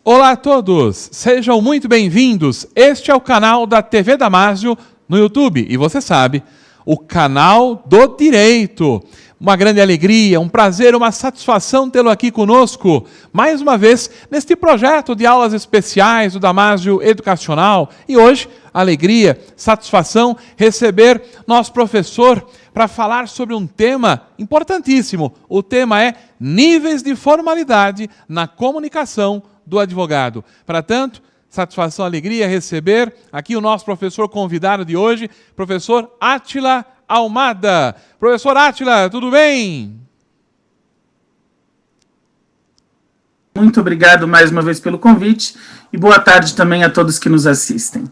Olá a todos, sejam muito bem-vindos. Este é o canal da TV Damásio no YouTube e você sabe, o canal do direito. Uma grande alegria, um prazer, uma satisfação tê-lo aqui conosco, mais uma vez, neste projeto de aulas especiais do Damásio Educacional. E hoje, alegria, satisfação, receber nosso professor para falar sobre um tema importantíssimo. O tema é níveis de formalidade na comunicação do advogado. Para tanto, satisfação, alegria receber aqui o nosso professor convidado de hoje, professor Átila Almada. Professor Átila, tudo bem? Muito obrigado mais uma vez pelo convite e boa tarde também a todos que nos assistem.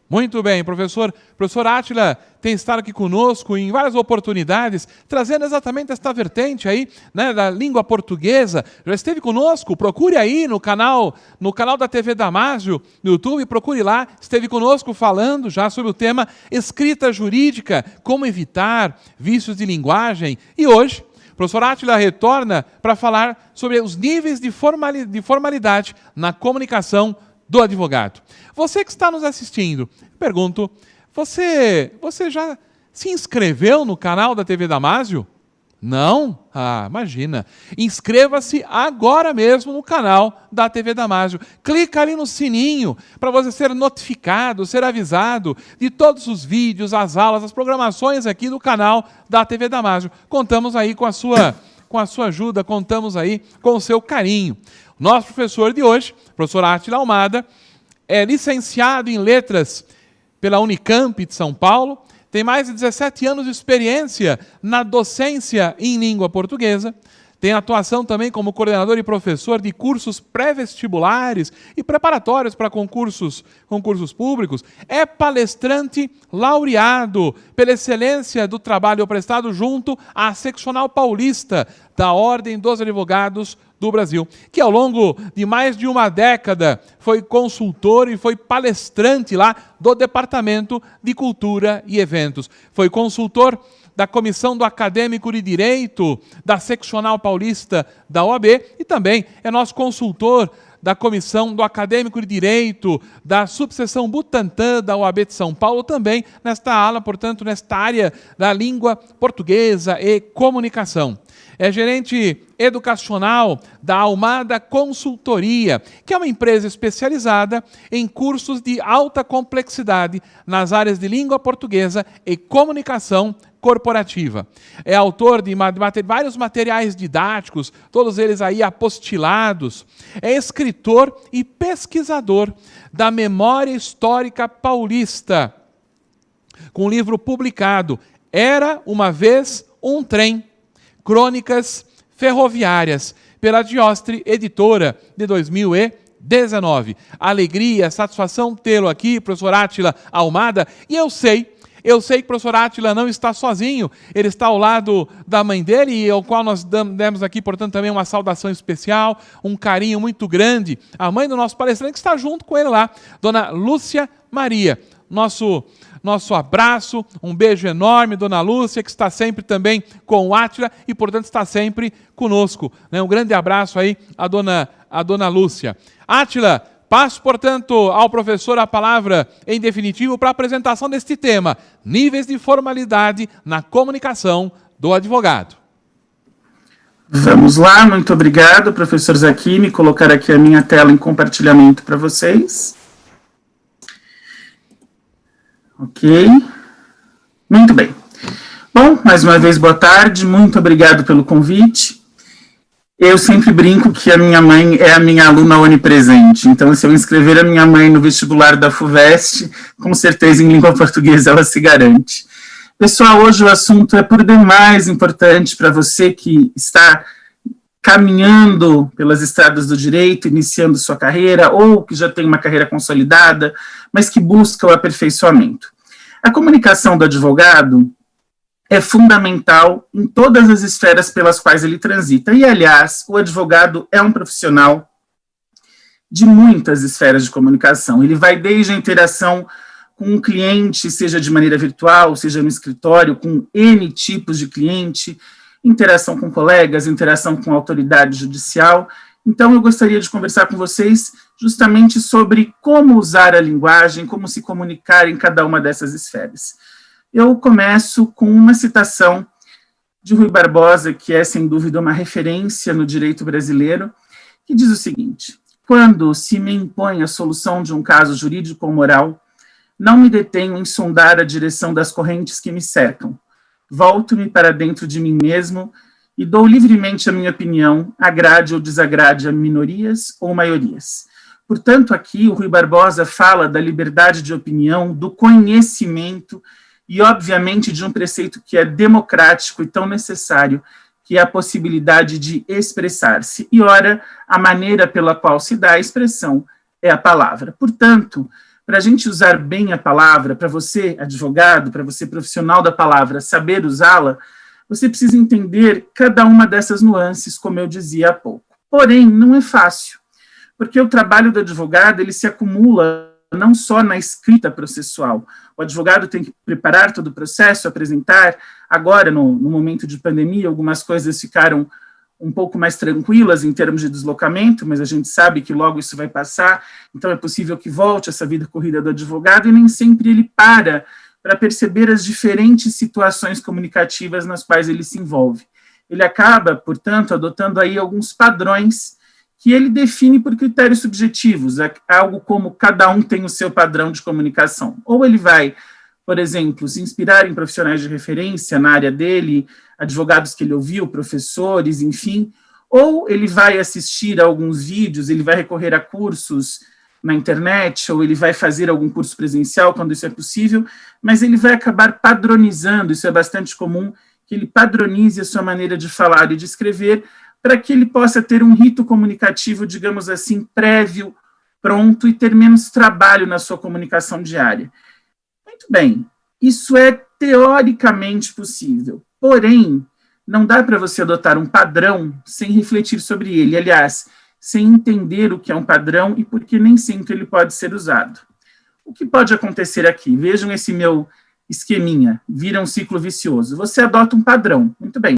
Muito bem, professor. Professor Átila tem estado aqui conosco em várias oportunidades, trazendo exatamente esta vertente aí, né, da língua portuguesa. Já esteve conosco, procure aí no canal da TV Damásio, no YouTube, procure lá. Esteve conosco falando já sobre o tema escrita jurídica, como evitar vícios de linguagem. E hoje, o professor Átila retorna para falar sobre os níveis de formalidade na comunicação do advogado. Você que está nos assistindo, pergunto, você já se inscreveu no canal da TV Damásio? Não? Ah, imagina. Inscreva-se agora mesmo no canal da TV Damásio. Clica ali no sininho para você ser notificado, ser avisado de todos os vídeos, as aulas, as programações aqui do canal da TV Damásio. Contamos aí com a sua ajuda, contamos aí com o seu carinho. Nosso professor de hoje, professor Átila Almada, é licenciado em Letras pela Unicamp de São Paulo, tem mais de 17 anos de experiência na docência em língua portuguesa, tem atuação também como coordenador e professor de cursos pré-vestibulares e preparatórios para concursos públicos, é palestrante laureado pela excelência do trabalho prestado junto à Seccional Paulista da Ordem dos Advogados do Brasil, que ao longo de mais de uma década foi consultor e foi palestrante lá do Departamento de Cultura e Eventos. Foi consultor da Comissão do Acadêmico de Direito da Seccional Paulista da OAB e também é nosso consultor da Comissão do Acadêmico de Direito da Subseção Butantã da OAB de São Paulo, também nesta ala, portanto, nesta área da língua portuguesa e comunicação. É gerente educacional da Almada Consultoria, que é uma empresa especializada em cursos de alta complexidade nas áreas de língua portuguesa e comunicação corporativa. É autor de vários materiais didáticos, todos eles aí apostilados. É escritor e pesquisador da Memória Histórica Paulista, com um livro publicado, Era uma Vez um Trem, Crônicas Ferroviárias, pela Diostre Editora, de 2019. Alegria, satisfação tê-lo aqui, professor Átila Almada, e eu sei que o professor Átila não está sozinho, ele está ao lado da mãe dele, e ao qual nós demos aqui, portanto, também uma saudação especial, um carinho muito grande. A mãe do nosso palestrante que está junto com ele lá, dona Lúcia Maria. Nosso abraço, um beijo enorme, dona Lúcia, que está sempre também com o Átila e, portanto, está sempre conosco. Um grande abraço aí à dona Lúcia. Átila, passo, portanto, ao professor a palavra, em definitivo, para a apresentação deste tema, níveis de formalidade na comunicação do advogado. Vamos lá, muito obrigado, professor Zaquimi, colocar aqui a minha tela em compartilhamento para vocês. Ok, muito bem. Bom, mais uma vez, boa tarde, muito obrigado pelo convite. Eu sempre brinco que a minha mãe é a minha aluna onipresente, então se eu inscrever a minha mãe no vestibular da FUVEST, com certeza em língua portuguesa ela se garante. Pessoal, hoje o assunto é por demais importante para você que está caminhando pelas estradas do direito, iniciando sua carreira, ou que já tem uma carreira consolidada, mas que busca o aperfeiçoamento. A comunicação do advogado é fundamental em todas as esferas pelas quais ele transita. E, aliás, o advogado é um profissional de muitas esferas de comunicação. Ele vai desde a interação com um cliente, seja de maneira virtual, seja no escritório, com N tipos de cliente, interação com colegas, interação com a autoridade judicial, Então, eu gostaria de conversar com vocês justamente sobre como usar a linguagem, como se comunicar em cada uma dessas esferas. Eu começo com uma citação de Rui Barbosa, que é, sem dúvida, uma referência no direito brasileiro, que diz o seguinte: quando se me impõe a solução de um caso jurídico ou moral, não me detenho em sondar a direção das correntes que me cercam. Volto-me para dentro de mim mesmo e dou livremente a minha opinião, agrade ou desagrade a minorias ou maiorias. Portanto, aqui o Rui Barbosa fala da liberdade de opinião, do conhecimento e, obviamente, de um preceito que é democrático e tão necessário, que é a possibilidade de expressar-se. E, ora, a maneira pela qual se dá a expressão é a palavra. Portanto, para a gente usar bem a palavra, para você, advogado, para você, profissional da palavra, saber usá-la, você precisa entender cada uma dessas nuances, como eu dizia há pouco. Porém, não é fácil, porque o trabalho do advogado ele se acumula não só na escrita processual. O advogado tem que preparar todo o processo, apresentar. Agora, no momento de pandemia, algumas coisas ficaram um pouco mais tranquilas em termos de deslocamento, mas a gente sabe que logo isso vai passar, então é possível que volte essa vida corrida do advogado, e nem sempre ele para perceber as diferentes situações comunicativas nas quais ele se envolve. Ele acaba, portanto, adotando aí alguns padrões que ele define por critérios subjetivos, algo como cada um tem o seu padrão de comunicação. Ou ele vai, por exemplo, se inspirar em profissionais de referência na área dele, advogados que ele ouviu, professores, enfim, ou ele vai assistir a alguns vídeos, ele vai recorrer a cursos na internet, ou ele vai fazer algum curso presencial, quando isso é possível, mas ele vai acabar padronizando, isso é bastante comum, que ele padronize a sua maneira de falar e de escrever, para que ele possa ter um rito comunicativo, digamos assim, prévio, pronto, e ter menos trabalho na sua comunicação diária. Muito bem, isso é teoricamente possível, porém, não dá para você adotar um padrão sem refletir sobre ele, aliás, sem entender o que é um padrão e porque nem sempre ele pode ser usado. O que pode acontecer aqui? Vejam esse meu esqueminha, vira um ciclo vicioso. Você adota um padrão, muito bem.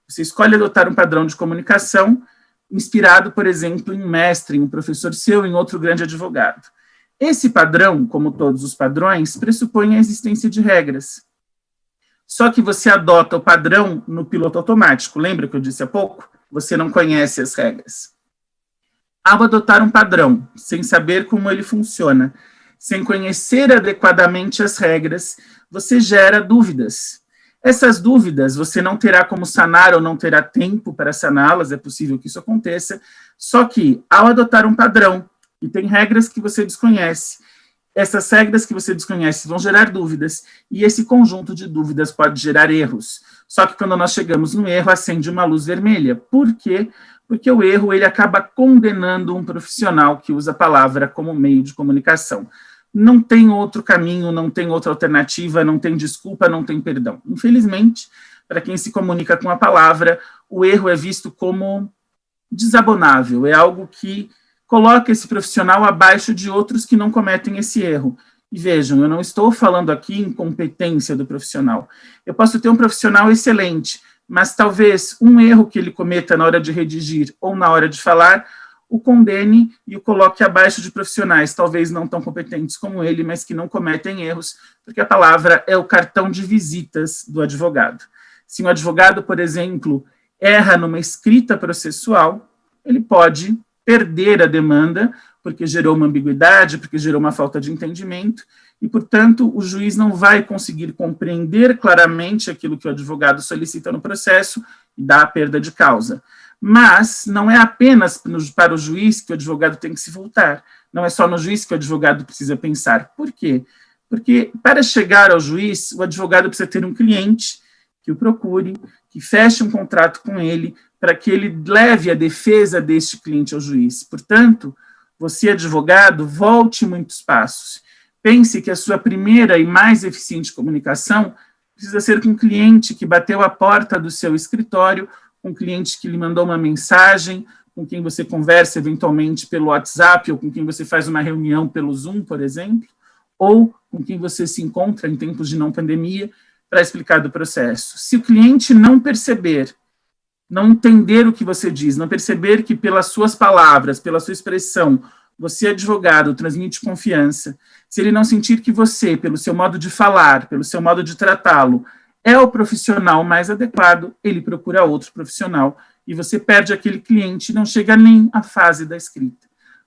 Você escolhe adotar um padrão de comunicação inspirado, por exemplo, em um mestre, em um professor seu, em outro grande advogado. Esse padrão, como todos os padrões, pressupõe a existência de regras. Só que você adota o padrão no piloto automático. Lembra que eu disse há pouco? Você não conhece as regras. Ao adotar um padrão, sem saber como ele funciona, sem conhecer adequadamente as regras, você gera dúvidas. Essas dúvidas você não terá como sanar ou não terá tempo para saná-las, é possível que isso aconteça, só que ao adotar um padrão, e tem regras que você desconhece, essas regras que você desconhece vão gerar dúvidas, e esse conjunto de dúvidas pode gerar erros. Só que quando nós chegamos no erro, acende uma luz vermelha. Por quê? Porque o erro ele acaba condenando um profissional que usa a palavra como meio de comunicação. Não tem outro caminho, não tem outra alternativa, não tem desculpa, não tem perdão. Infelizmente, para quem se comunica com a palavra, o erro é visto como desabonável, é algo que coloca esse profissional abaixo de outros que não cometem esse erro. E vejam, eu não estou falando aqui em competência do profissional. Eu posso ter um profissional excelente, mas talvez um erro que ele cometa na hora de redigir ou na hora de falar o condene e o coloque abaixo de profissionais, talvez não tão competentes como ele, mas que não cometem erros, porque a palavra é o cartão de visitas do advogado. Se um advogado, por exemplo, erra numa escrita processual, ele pode perder a demanda, porque gerou uma ambiguidade, porque gerou uma falta de entendimento, e, portanto, o juiz não vai conseguir compreender claramente aquilo que o advogado solicita no processo e dá a perda de causa. Mas não é apenas para o juiz que o advogado tem que se voltar, não é só no juiz que o advogado precisa pensar. Por quê? Porque para chegar ao juiz, o advogado precisa ter um cliente que o procure, que feche um contrato com ele, para que ele leve a defesa deste cliente ao juiz. Portanto, você, advogado, volte muitos passos. Pense que a sua primeira e mais eficiente comunicação precisa ser com um cliente que bateu a porta do seu escritório, com um cliente que lhe mandou uma mensagem, com quem você conversa eventualmente pelo WhatsApp, ou com quem você faz uma reunião pelo Zoom, por exemplo, ou com quem você se encontra em tempos de não pandemia para explicar do processo. Se o cliente não perceber não entender o que você diz, não perceber que pelas suas palavras, pela sua expressão, você, advogado, transmite confiança, se ele não sentir que você, pelo seu modo de falar, pelo seu modo de tratá-lo, é o profissional mais adequado, ele procura outro profissional e você perde aquele cliente e não chega nem à fase da escrita.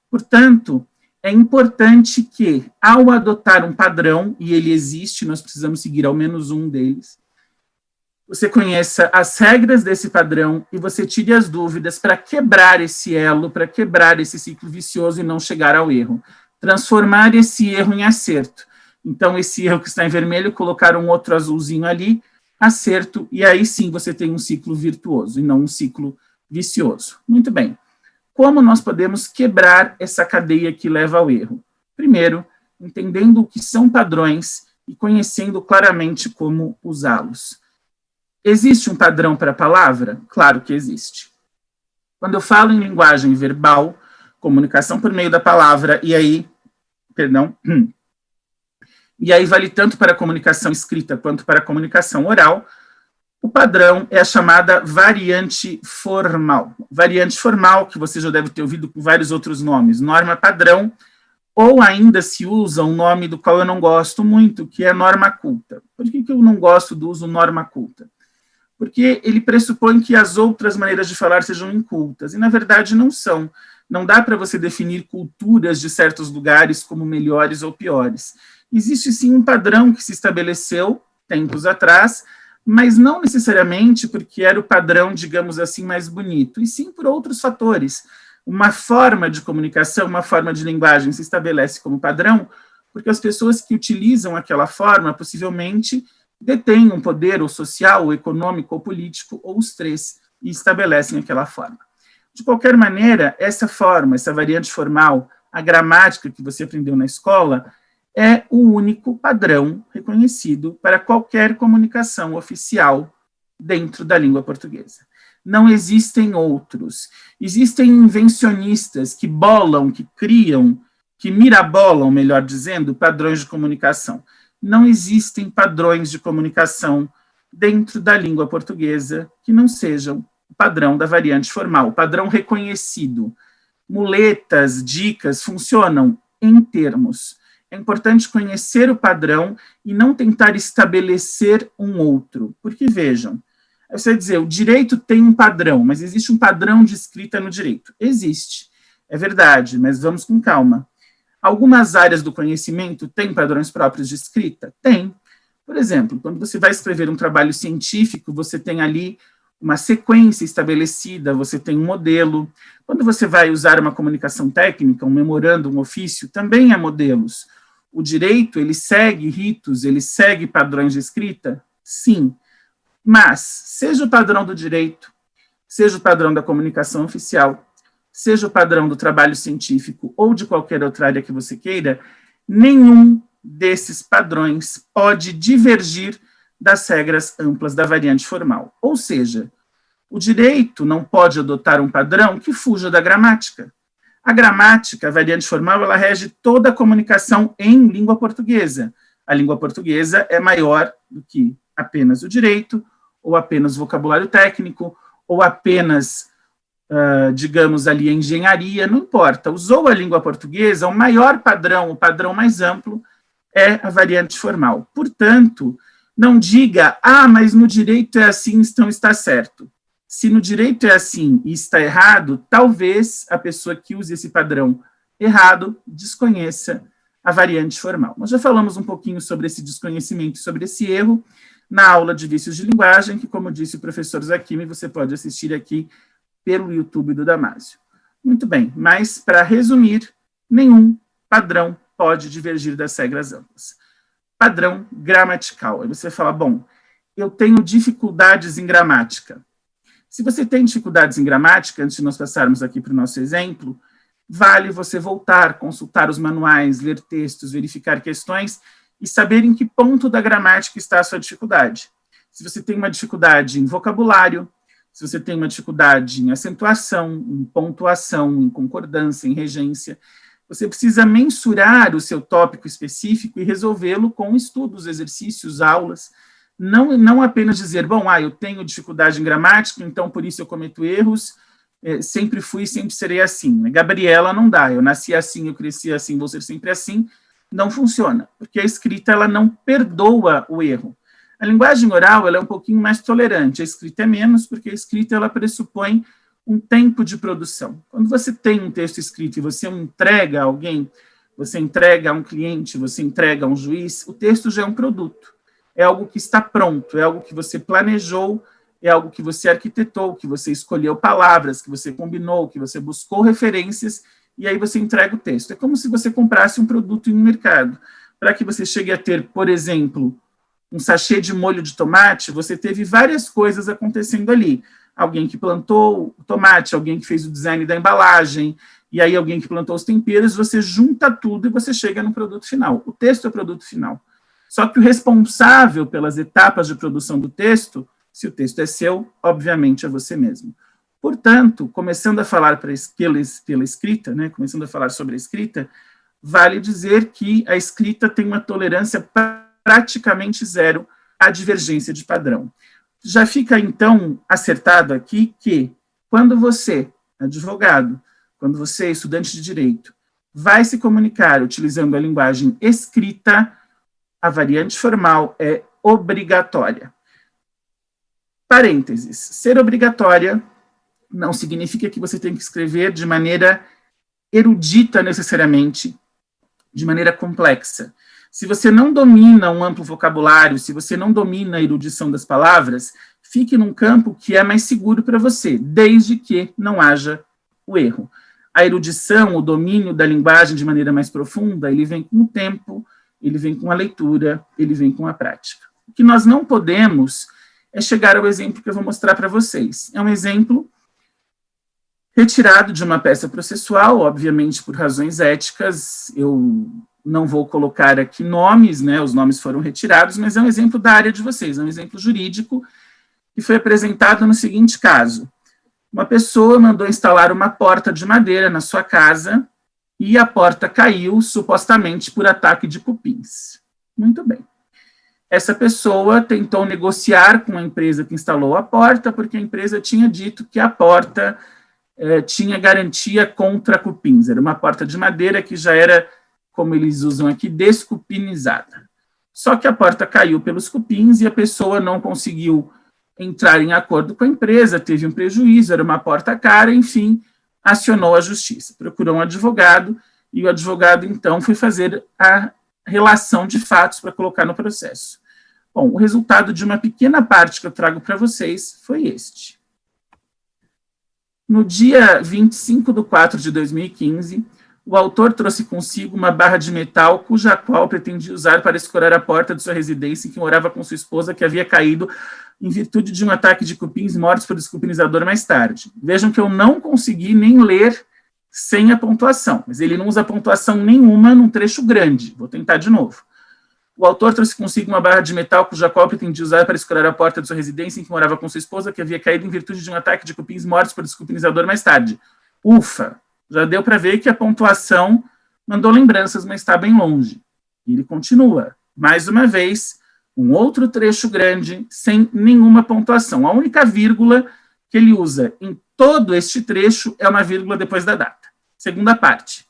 Portanto, é importante que, ao adotar um padrão, e ele existe, nós precisamos seguir ao menos um deles, você conheça as regras desse padrão e você tire as dúvidas para quebrar esse elo, para quebrar esse ciclo vicioso e não chegar ao erro. Transformar esse erro em acerto. Então, esse erro que está em vermelho, colocar um outro azulzinho ali, acerto, e aí sim você tem um ciclo virtuoso e não um ciclo vicioso. Muito bem. Como nós podemos quebrar essa cadeia que leva ao erro? Primeiro, entendendo o que são padrões e conhecendo claramente como usá-los. Existe um padrão para a palavra? Claro que existe. Quando eu falo em linguagem verbal, comunicação por meio da palavra, e aí vale tanto para a comunicação escrita quanto para a comunicação oral, o padrão é a chamada variante formal. Variante formal, que você já deve ter ouvido com vários outros nomes, norma padrão, ou ainda se usa um nome do qual eu não gosto muito, que é norma culta. Por que eu não gosto do uso norma culta? Porque ele pressupõe que as outras maneiras de falar sejam incultas, e na verdade não são. Não dá para você definir culturas de certos lugares como melhores ou piores. Existe sim um padrão que se estabeleceu tempos atrás, mas não necessariamente porque era o padrão, digamos assim, mais bonito, e sim por outros fatores. Uma forma de comunicação, uma forma de linguagem se estabelece como padrão, porque as pessoas que utilizam aquela forma possivelmente detêm um poder ou social, ou econômico, ou político, ou os três, e estabelecem aquela forma. De qualquer maneira, essa forma, essa variante formal, a gramática que você aprendeu na escola, é o único padrão reconhecido para qualquer comunicação oficial dentro da língua portuguesa. Não existem outros. Existem invencionistas que bolam, que criam, que mirabolam, melhor dizendo, padrões de comunicação. Não existem padrões de comunicação dentro da língua portuguesa que não sejam o padrão da variante formal, o padrão reconhecido. Muletas, dicas funcionam em termos. É importante conhecer o padrão e não tentar estabelecer um outro. Porque, vejam, você vai dizer, o direito tem um padrão, mas existe um padrão de escrita no direito. Existe, é verdade, mas vamos com calma. Algumas áreas do conhecimento têm padrões próprios de escrita? Tem. Por exemplo, quando você vai escrever um trabalho científico, você tem ali uma sequência estabelecida, você tem um modelo. Quando você vai usar uma comunicação técnica, um memorando, um ofício, também há modelos. O direito, ele segue ritos, ele segue padrões de escrita? Sim. Mas, seja o padrão do direito, seja o padrão da comunicação oficial, seja o padrão do trabalho científico ou de qualquer outra área que você queira, nenhum desses padrões pode divergir das regras amplas da variante formal. Ou seja, o direito não pode adotar um padrão que fuja da gramática. A gramática, a variante formal, ela rege toda a comunicação em língua portuguesa. A língua portuguesa é maior do que apenas o direito, ou apenas o vocabulário técnico, ou apenas digamos ali, a engenharia, não importa. Usou a língua portuguesa, o maior padrão, o padrão mais amplo, é a variante formal. Portanto, não diga, mas no direito é assim, então está certo. Se no direito é assim e está errado, talvez a pessoa que use esse padrão errado desconheça a variante formal. Nós já falamos um pouquinho sobre esse desconhecimento, sobre esse erro, na aula de vícios de linguagem, que, como disse o professor Zaquimi, você pode assistir aqui pelo YouTube do Damásio. Muito bem, mas, para resumir, nenhum padrão pode divergir das regras amplas. Padrão gramatical. Aí você fala, bom, eu tenho dificuldades em gramática. Se você tem dificuldades em gramática, antes de nós passarmos aqui para o nosso exemplo, vale você voltar, consultar os manuais, ler textos, verificar questões e saber em que ponto da gramática está a sua dificuldade. Se você tem uma dificuldade em vocabulário, se você tem uma dificuldade em acentuação, em pontuação, em concordância, em regência, você precisa mensurar o seu tópico específico e resolvê-lo com estudos, exercícios, aulas, não apenas dizer, bom, eu tenho dificuldade em gramática, então por isso eu cometo erros, sempre fui e sempre serei assim. Gabriela não dá, eu nasci assim, eu cresci assim, vou ser sempre assim, não funciona, porque a escrita ela não perdoa o erro. A linguagem oral ela é um pouquinho mais tolerante, a escrita é menos, porque a escrita ela pressupõe um tempo de produção. Quando você tem um texto escrito e você entrega a alguém, você entrega a um cliente, você entrega a um juiz, o texto já é um produto, é algo que está pronto, é algo que você planejou, é algo que você arquitetou, que você escolheu palavras, que você combinou, que você buscou referências, e aí você entrega o texto. É como se você comprasse um produto em um mercado. Para que você chegue a ter, por exemplo, um sachê de molho de tomate, você teve várias coisas acontecendo ali. Alguém que plantou o tomate, alguém que fez o design da embalagem, e aí alguém que plantou os temperos, você junta tudo e você chega no produto final. O texto é o produto final. Só que o responsável pelas etapas de produção do texto, se o texto é seu, obviamente é você mesmo. Portanto, começando a falar pela escrita, né, começando a falar sobre a escrita, vale dizer que a escrita tem uma tolerância praticamente zero à divergência de padrão. Já fica, então, acertado aqui que, quando você, advogado, quando você, estudante de direito, vai se comunicar utilizando a linguagem escrita, a variante formal é obrigatória. Parênteses, ser obrigatória não significa que você tem que escrever de maneira erudita necessariamente, de maneira complexa. Se você não domina um amplo vocabulário, se você não domina a erudição das palavras, fique num campo que é mais seguro para você, desde que não haja o erro. A erudição, o domínio da linguagem de maneira mais profunda, ele vem com o tempo, ele vem com a leitura, ele vem com a prática. O que nós não podemos é chegar ao exemplo que eu vou mostrar para vocês. É um exemplo retirado de uma peça processual, obviamente por razões éticas, eu não vou colocar aqui nomes, né, os nomes foram retirados, mas é um exemplo da área de vocês, é um exemplo jurídico que foi apresentado no seguinte caso. Uma pessoa mandou instalar uma porta de madeira na sua casa e a porta caiu, supostamente por ataque de cupins. Muito bem. Essa pessoa tentou negociar com a empresa que instalou a porta, porque a empresa tinha dito que a porta tinha garantia contra cupins. Era uma porta de madeira que já era, como eles usam aqui, descupinizada. Só que a porta caiu pelos cupins e a pessoa não conseguiu entrar em acordo com a empresa, teve um prejuízo, era uma porta cara, enfim, acionou a justiça. Procurou um advogado e o advogado, então, foi fazer a relação de fatos para colocar no processo. Bom, o resultado de uma pequena parte que eu trago para vocês foi este. No dia 25/4/2015, o autor trouxe consigo uma barra de metal cuja qual pretendia usar para escorar a porta de sua residência em que morava com sua esposa, que havia caído em virtude de um ataque de cupins mortos por descupinizador mais tarde. Vejam que eu não consegui nem ler sem a pontuação, mas ele não usa pontuação nenhuma num trecho grande. Vou tentar de novo. O autor trouxe consigo uma barra de metal cuja qual pretendia usar para escorar a porta de sua residência em que morava com sua esposa, que havia caído em virtude de um ataque de cupins mortos por descupinizador mais tarde. Ufa! Já deu para ver que a pontuação mandou lembranças, mas está bem longe. E ele continua. Mais uma vez, um outro trecho grande, sem nenhuma pontuação. A única vírgula que ele usa em todo este trecho é uma vírgula depois da data. Segunda parte.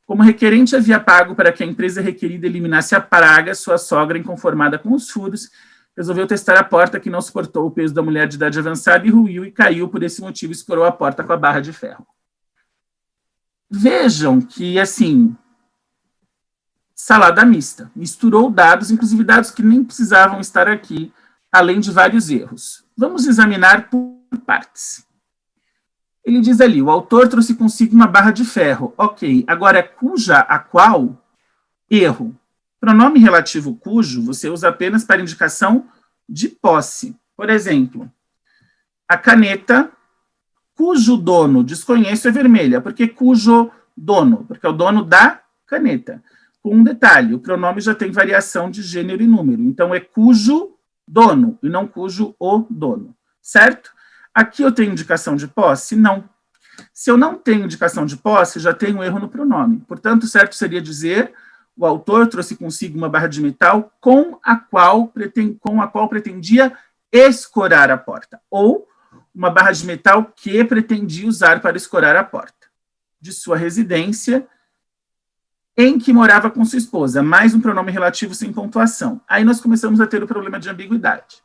Como o requerente havia pago para que a empresa requerida eliminasse a praga, sua sogra, inconformada com os furos, resolveu testar a porta que não suportou o peso da mulher de idade avançada e ruiu e caiu, por esse motivo escorou a porta com a barra de ferro. Vejam que, assim, salada mista, misturou dados, inclusive dados que nem precisavam estar aqui, além de vários erros. Vamos examinar por partes. Ele diz ali, o autor trouxe consigo uma barra de ferro. Ok, agora cuja, a qual, erro. Pronome relativo cujo, você usa apenas para indicação de posse. Por exemplo, a caneta cujo dono, desconheço, é vermelha. Por que cujo dono? Porque é o dono da caneta. Com um detalhe, o pronome já tem variação de gênero e número. Então, é cujo dono, e não cujo o dono. Certo? Aqui eu tenho indicação de posse? Não. Se eu não tenho indicação de posse, já tenho um erro no pronome. Portanto, certo seria dizer o autor trouxe consigo uma barra de metal com a qual pretendia escorar a porta, ou uma barra de metal que pretendia usar para escorar a porta de sua residência em que morava com sua esposa, mais um pronome relativo sem pontuação. Aí nós começamos a ter o problema de ambiguidade.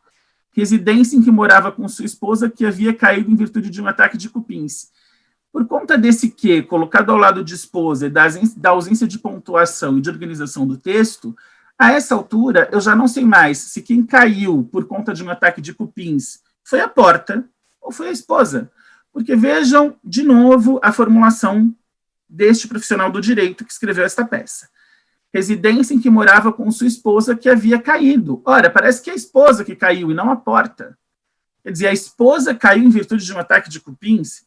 Residência em que morava com sua esposa que havia caído em virtude de um ataque de cupins. Por conta desse que, colocado ao lado de esposa, da ausência de pontuação e de organização do texto, a essa altura eu já não sei mais se quem caiu por conta de um ataque de cupins foi a porta ou foi a esposa. Porque vejam, de novo, a formulação deste profissional do direito que escreveu esta peça. Residência em que morava com sua esposa que havia caído. Ora, parece que é a esposa que caiu e não a porta. Quer dizer, a esposa caiu em virtude de um ataque de cupins?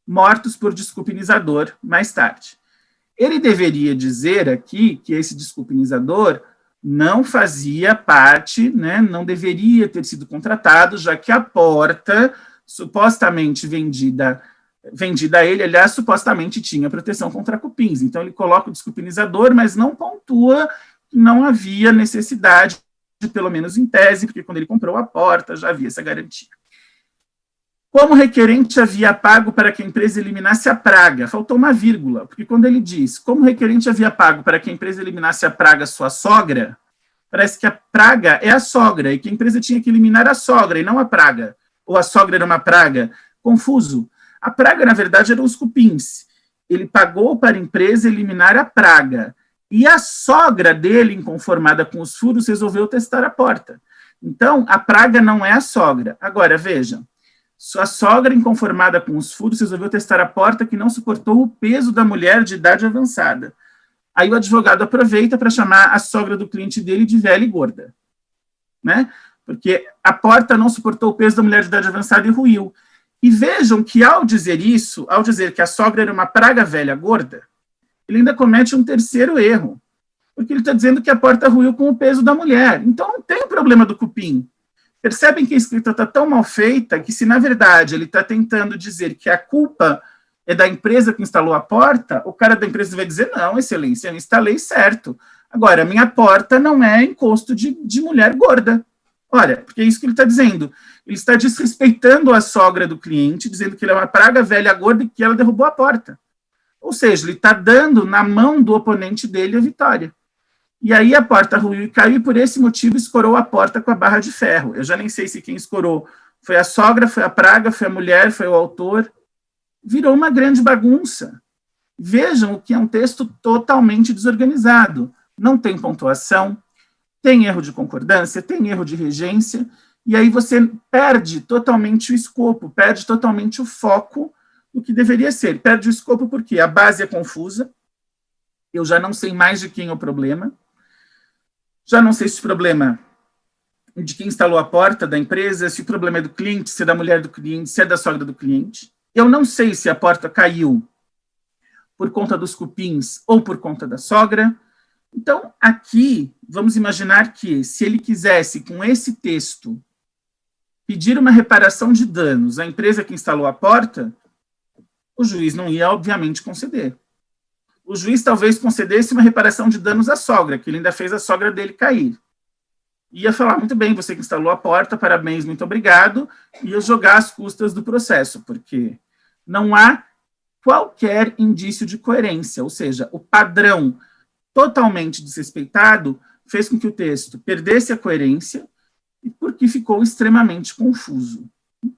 Mortos por desculpinizador mais tarde. Ele deveria dizer aqui que esse desculpinizador não fazia parte, né, não deveria ter sido contratado, já que a porta, supostamente vendida a ele, aliás, supostamente tinha proteção contra cupins. Então, ele coloca o desculpinizador, mas não pontua que não havia necessidade, pelo menos em tese, porque quando ele comprou a porta, já havia essa garantia. Como o requerente havia pago para que a empresa eliminasse a praga, faltou uma vírgula, porque quando ele diz, como o requerente havia pago para que a empresa eliminasse a praga sua sogra, parece que a praga é a sogra, e que a empresa tinha que eliminar a sogra, e não a praga. Ou a sogra era uma praga. Confuso. A praga, na verdade, eram os cupins. Ele pagou para a empresa eliminar a praga. E a sogra dele, inconformada com os furos, resolveu testar a porta. Então, a praga não é a sogra. Agora, vejam. Sua sogra, inconformada com os furos, resolveu testar a porta que não suportou o peso da mulher de idade avançada. Aí o advogado aproveita para chamar a sogra do cliente dele de velha e gorda. Né? Porque a porta não suportou o peso da mulher de idade avançada e ruiu. E vejam que ao dizer isso, ao dizer que a sogra era uma praga velha gorda, ele ainda comete um terceiro erro. Porque ele está dizendo que a porta ruiu com o peso da mulher. Então não tem o problema do cupim. Percebem que a escrita está tão mal feita que se, na verdade, ele está tentando dizer que a culpa é da empresa que instalou a porta, o cara da empresa vai dizer, não, excelência, eu instalei certo. Agora, a minha porta não é encosto de mulher gorda. Olha, porque é isso que ele está dizendo. Ele está desrespeitando a sogra do cliente, dizendo que ele é uma praga velha gorda e que ela derrubou a porta. Ou seja, ele está dando na mão do oponente dele a vitória. E aí a porta ruiu e caiu, e por esse motivo escorou a porta com a barra de ferro. Eu já nem sei se quem escorou foi a sogra, foi a praga, foi a mulher, foi o autor. Virou uma grande bagunça. Vejam o que é um texto totalmente desorganizado. Não tem pontuação, tem erro de concordância, tem erro de regência, e aí você perde totalmente o escopo, perde totalmente o foco do que deveria ser. Perde o escopo porque a base é confusa, eu já não sei mais de quem é o problema, já não sei se o problema é de quem instalou a porta da empresa, se o problema é do cliente, se é da mulher do cliente, se é da sogra do cliente. Eu não sei se a porta caiu por conta dos cupins ou por conta da sogra. Então, aqui, vamos imaginar que, se ele quisesse, com esse texto, pedir uma reparação de danos à empresa que instalou a porta, o juiz não ia, obviamente, conceder. O juiz talvez concedesse uma reparação de danos à sogra, que ele ainda fez a sogra dele cair. Ia falar, muito bem, você que instalou a porta, parabéns, muito obrigado, ia jogar as custas do processo, porque não há qualquer indício de coerência, ou seja, o padrão totalmente desrespeitado fez com que o texto perdesse a coerência e porque ficou extremamente confuso.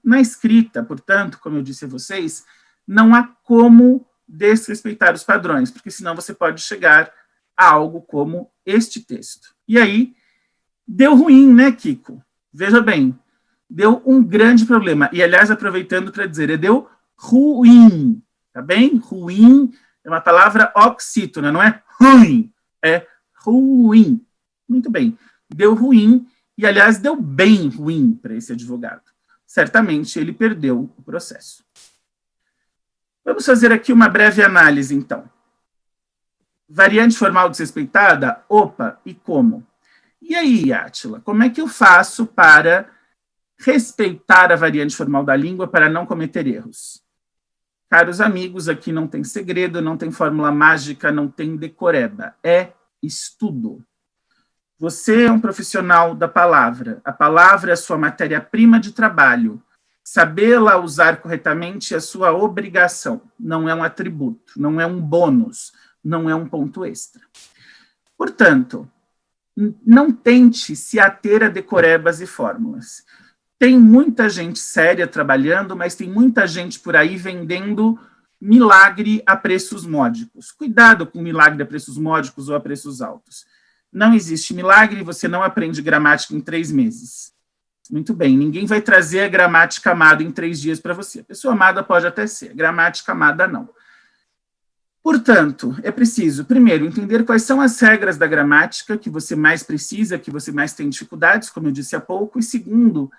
Na escrita, portanto, como eu disse a vocês, não há como desrespeitar os padrões, porque senão você pode chegar a algo como este texto. E aí, deu ruim, né, Kiko? Veja bem, deu um grande problema. E, aliás, aproveitando para dizer, deu ruim, tá bem? Ruim é uma palavra oxítona, não é ruim, é ruim. Muito bem, deu ruim e, aliás, deu bem ruim para esse advogado. Certamente ele perdeu o processo. Vamos fazer aqui uma breve análise, então. Variante formal desrespeitada? Opa, e como? E aí, Átila, como é que eu faço para respeitar a variante formal da língua para não cometer erros? Caros amigos, aqui não tem segredo, não tem fórmula mágica, não tem decoreba. É estudo. Você é um profissional da palavra. A palavra é a sua matéria-prima de trabalho. Sabê-la usar corretamente é a sua obrigação. Não é um atributo, não é um bônus, não é um ponto extra. Portanto, não tente se ater a decorebas e fórmulas. Tem muita gente séria trabalhando, mas tem muita gente por aí vendendo milagre a preços módicos. Cuidado com milagre a preços módicos ou a preços altos. Não existe milagre, você não aprende gramática em 3 meses. Muito bem, ninguém vai trazer a gramática amada em 3 dias para você. A pessoa amada pode até ser, gramática amada não. Portanto, é preciso, primeiro, entender quais são as regras da gramática que você mais precisa, que você mais tem dificuldades, como eu disse há pouco, e segundo,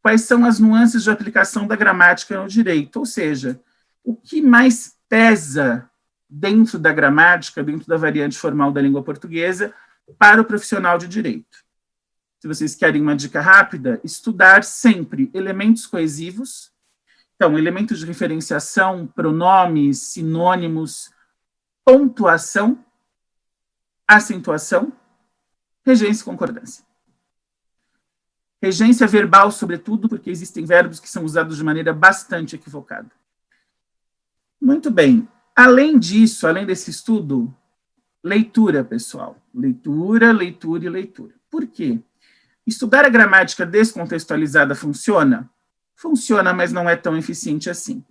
quais são as nuances de aplicação da gramática no direito, ou seja, o que mais pesa dentro da gramática, dentro da variante formal da língua portuguesa, para o profissional de direito. Se vocês querem uma dica rápida, estudar sempre elementos coesivos, então, elementos de referenciação, pronomes, sinônimos, pontuação, acentuação, regência e concordância. Regência verbal, sobretudo, porque existem verbos que são usados de maneira bastante equivocada. Muito bem. Além disso, além desse estudo, leitura, pessoal. Leitura, leitura e leitura. Por quê? Estudar a gramática descontextualizada funciona? Funciona, mas não é tão eficiente assim.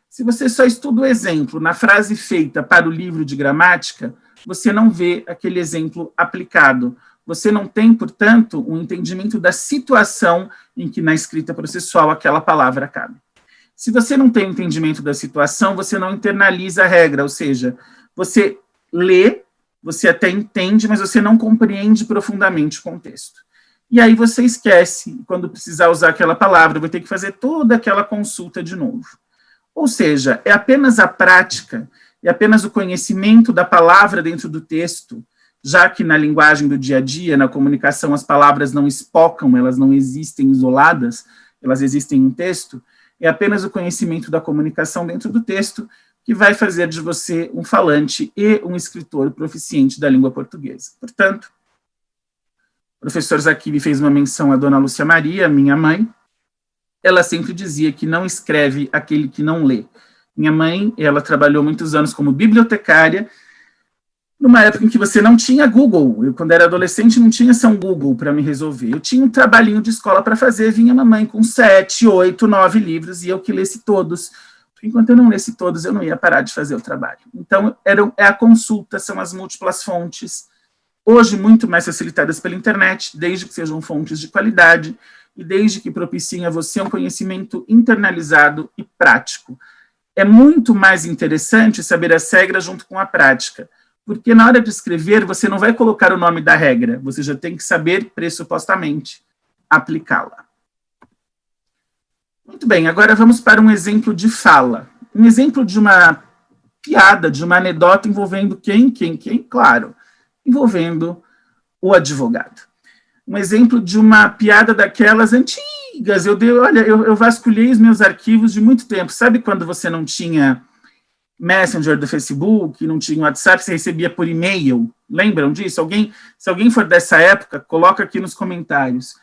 Se você só estuda o exemplo na frase feita para o livro de gramática, você não vê aquele exemplo aplicado. Você não tem, portanto, um entendimento da situação em que na escrita processual aquela palavra cabe. Se você não tem entendimento da situação, você não internaliza a regra, ou seja, você lê, você até entende, mas você não compreende profundamente o contexto. E aí você esquece, quando precisar usar aquela palavra, vai ter que fazer toda aquela consulta de novo. Ou seja, é apenas a prática, é apenas o conhecimento da palavra dentro do texto, já que na linguagem do dia a dia, na comunicação, as palavras não espocam, elas não existem isoladas, elas existem em texto, é apenas o conhecimento da comunicação dentro do texto que vai fazer de você um falante e um escritor proficiente da língua portuguesa. Portanto, o professor Zakibi fez uma menção à dona Lúcia Maria, minha mãe. Ela sempre dizia que não escreve aquele que não lê. Minha mãe, ela trabalhou muitos anos como bibliotecária, numa época em que você não tinha Google. Eu, quando era adolescente, não tinha São Google para me resolver. Eu tinha um trabalhinho de escola para fazer, vinha mamãe com 7, 8, 9 livros, e eu que lesse todos. Porque enquanto eu não lesse todos, eu não ia parar de fazer o trabalho. Então, é a consulta, são as múltiplas fontes, hoje muito mais facilitadas pela internet, desde que sejam fontes de qualidade, e desde que propiciem a você um conhecimento internalizado e prático. É muito mais interessante saber as regras junto com a prática, porque na hora de escrever, você não vai colocar o nome da regra, você já tem que saber, pressupostamente, aplicá-la. Muito bem, agora vamos para um exemplo de fala. Um exemplo de uma piada, de uma anedota envolvendo quem? Claro, envolvendo o advogado. Um exemplo de uma piada daquelas antigas. Eu vasculhei os meus arquivos de muito tempo. Sabe quando você não tinha Messenger do Facebook, não tinha WhatsApp, você recebia por e-mail? Lembram disso? Se alguém for dessa época, coloca aqui nos comentários.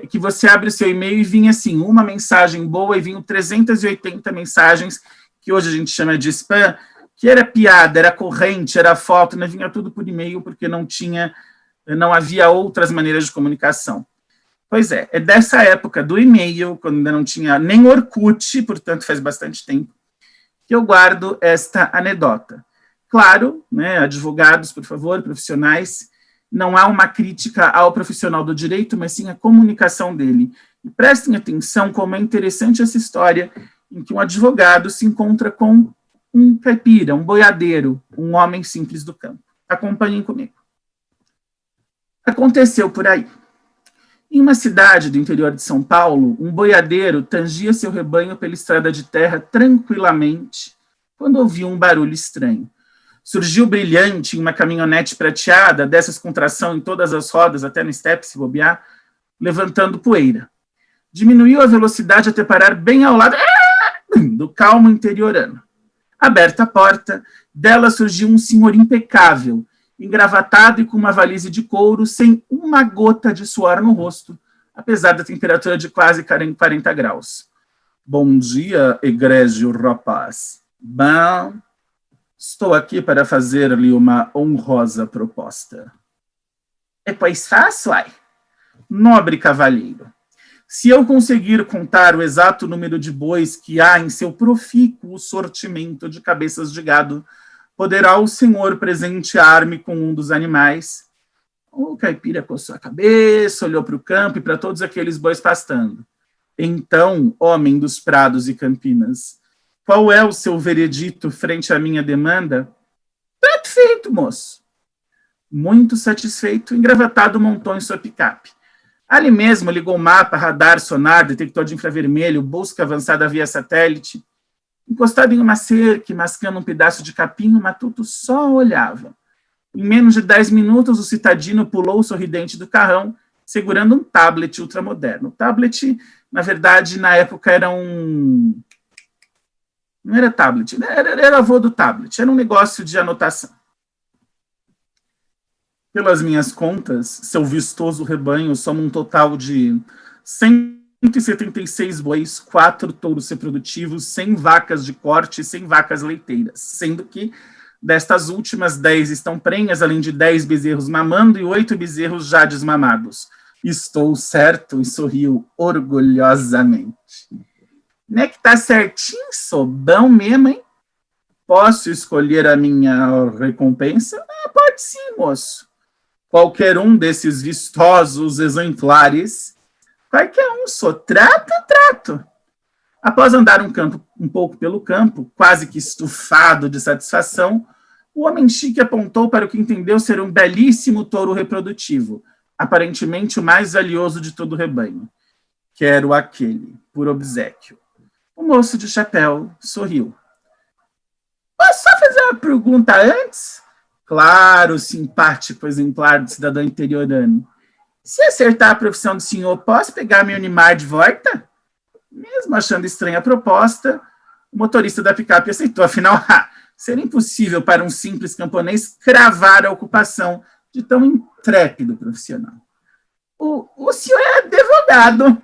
Que você abre o seu e-mail e vinha assim, uma mensagem boa e vinham 380 mensagens, que hoje a gente chama de spam, que era piada, era corrente, era foto, né? Vinha tudo por e-mail, porque não havia outras maneiras de comunicação. Pois é dessa época do e-mail, quando ainda não tinha nem Orkut, portanto faz bastante tempo, que eu guardo esta anedota. Claro, né, advogados, por favor, profissionais, não há uma crítica ao profissional do direito, mas sim a comunicação dele. E prestem atenção como é interessante essa história em que um advogado se encontra com um caipira, um boiadeiro, um homem simples do campo. Acompanhem comigo. Aconteceu por aí. Em uma cidade do interior de São Paulo, um boiadeiro tangia seu rebanho pela estrada de terra tranquilamente, quando ouviu um barulho estranho. Surgiu brilhante em uma caminhonete prateada, dessas com tração em todas as rodas, até no estepe se bobear, levantando poeira. Diminuiu a velocidade até parar bem ao lado. do calmo interiorano. Aberta a porta, dela surgiu um senhor impecável, engravatado e com uma valise de couro, sem uma gota de suor no rosto, apesar da temperatura de quase 40 graus. Bom dia, egrégio rapaz. Bom, estou aqui para fazer-lhe uma honrosa proposta. Pois faço, ai. Nobre cavalheiro, se eu conseguir contar o exato número de bois que há em seu profícuo sortimento de cabeças de gado, poderá o senhor presentear-me com um dos animais. O caipira coçou a cabeça, olhou para o campo e para todos aqueles bois pastando. Então, homem dos prados e campinas, qual é o seu veredito frente à minha demanda? Trato feito, moço. Muito satisfeito, engravatado montou em sua picape. Ali mesmo ligou mapa, radar, sonar, detector de infravermelho, busca avançada via satélite. Encostado em uma cerca e mascando um pedaço de capim, o matuto só olhava. Em menos de 10 minutos, o citadino pulou sorridente do carrão, segurando um tablet ultramoderno. O tablet, na verdade, na época era um... Não era tablet, era avô do tablet, era um negócio de anotação. Pelas minhas contas, seu vistoso rebanho soma um total de 176 bois, 4 touros reprodutivos, 100 vacas de corte e 100 vacas leiteiras, sendo que destas últimas 10 estão prenhas, além de 10 bezerros mamando e 8 bezerros já desmamados. Estou certo, e sorriu orgulhosamente. Né que tá certinho, sou bom mesmo, hein? Posso escolher a minha recompensa? Pode sim, moço. Qualquer um desses vistosos exemplares, qualquer um, só trato. Após andar um pouco pelo campo, quase que estufado de satisfação, o homem chique apontou para o que entendeu ser um belíssimo touro reprodutivo, aparentemente o mais valioso de todo o rebanho. Quero aquele, por obséquio. O moço de chapéu sorriu. Posso só fazer uma pergunta antes? Claro, simpático exemplar do cidadão interiorano. Se acertar a profissão do senhor, posso pegar meu animal de volta? Mesmo achando estranha a proposta, o motorista da picape aceitou. Afinal, seria impossível para um simples camponês cravar a ocupação de tão intrépido profissional. O senhor é advogado.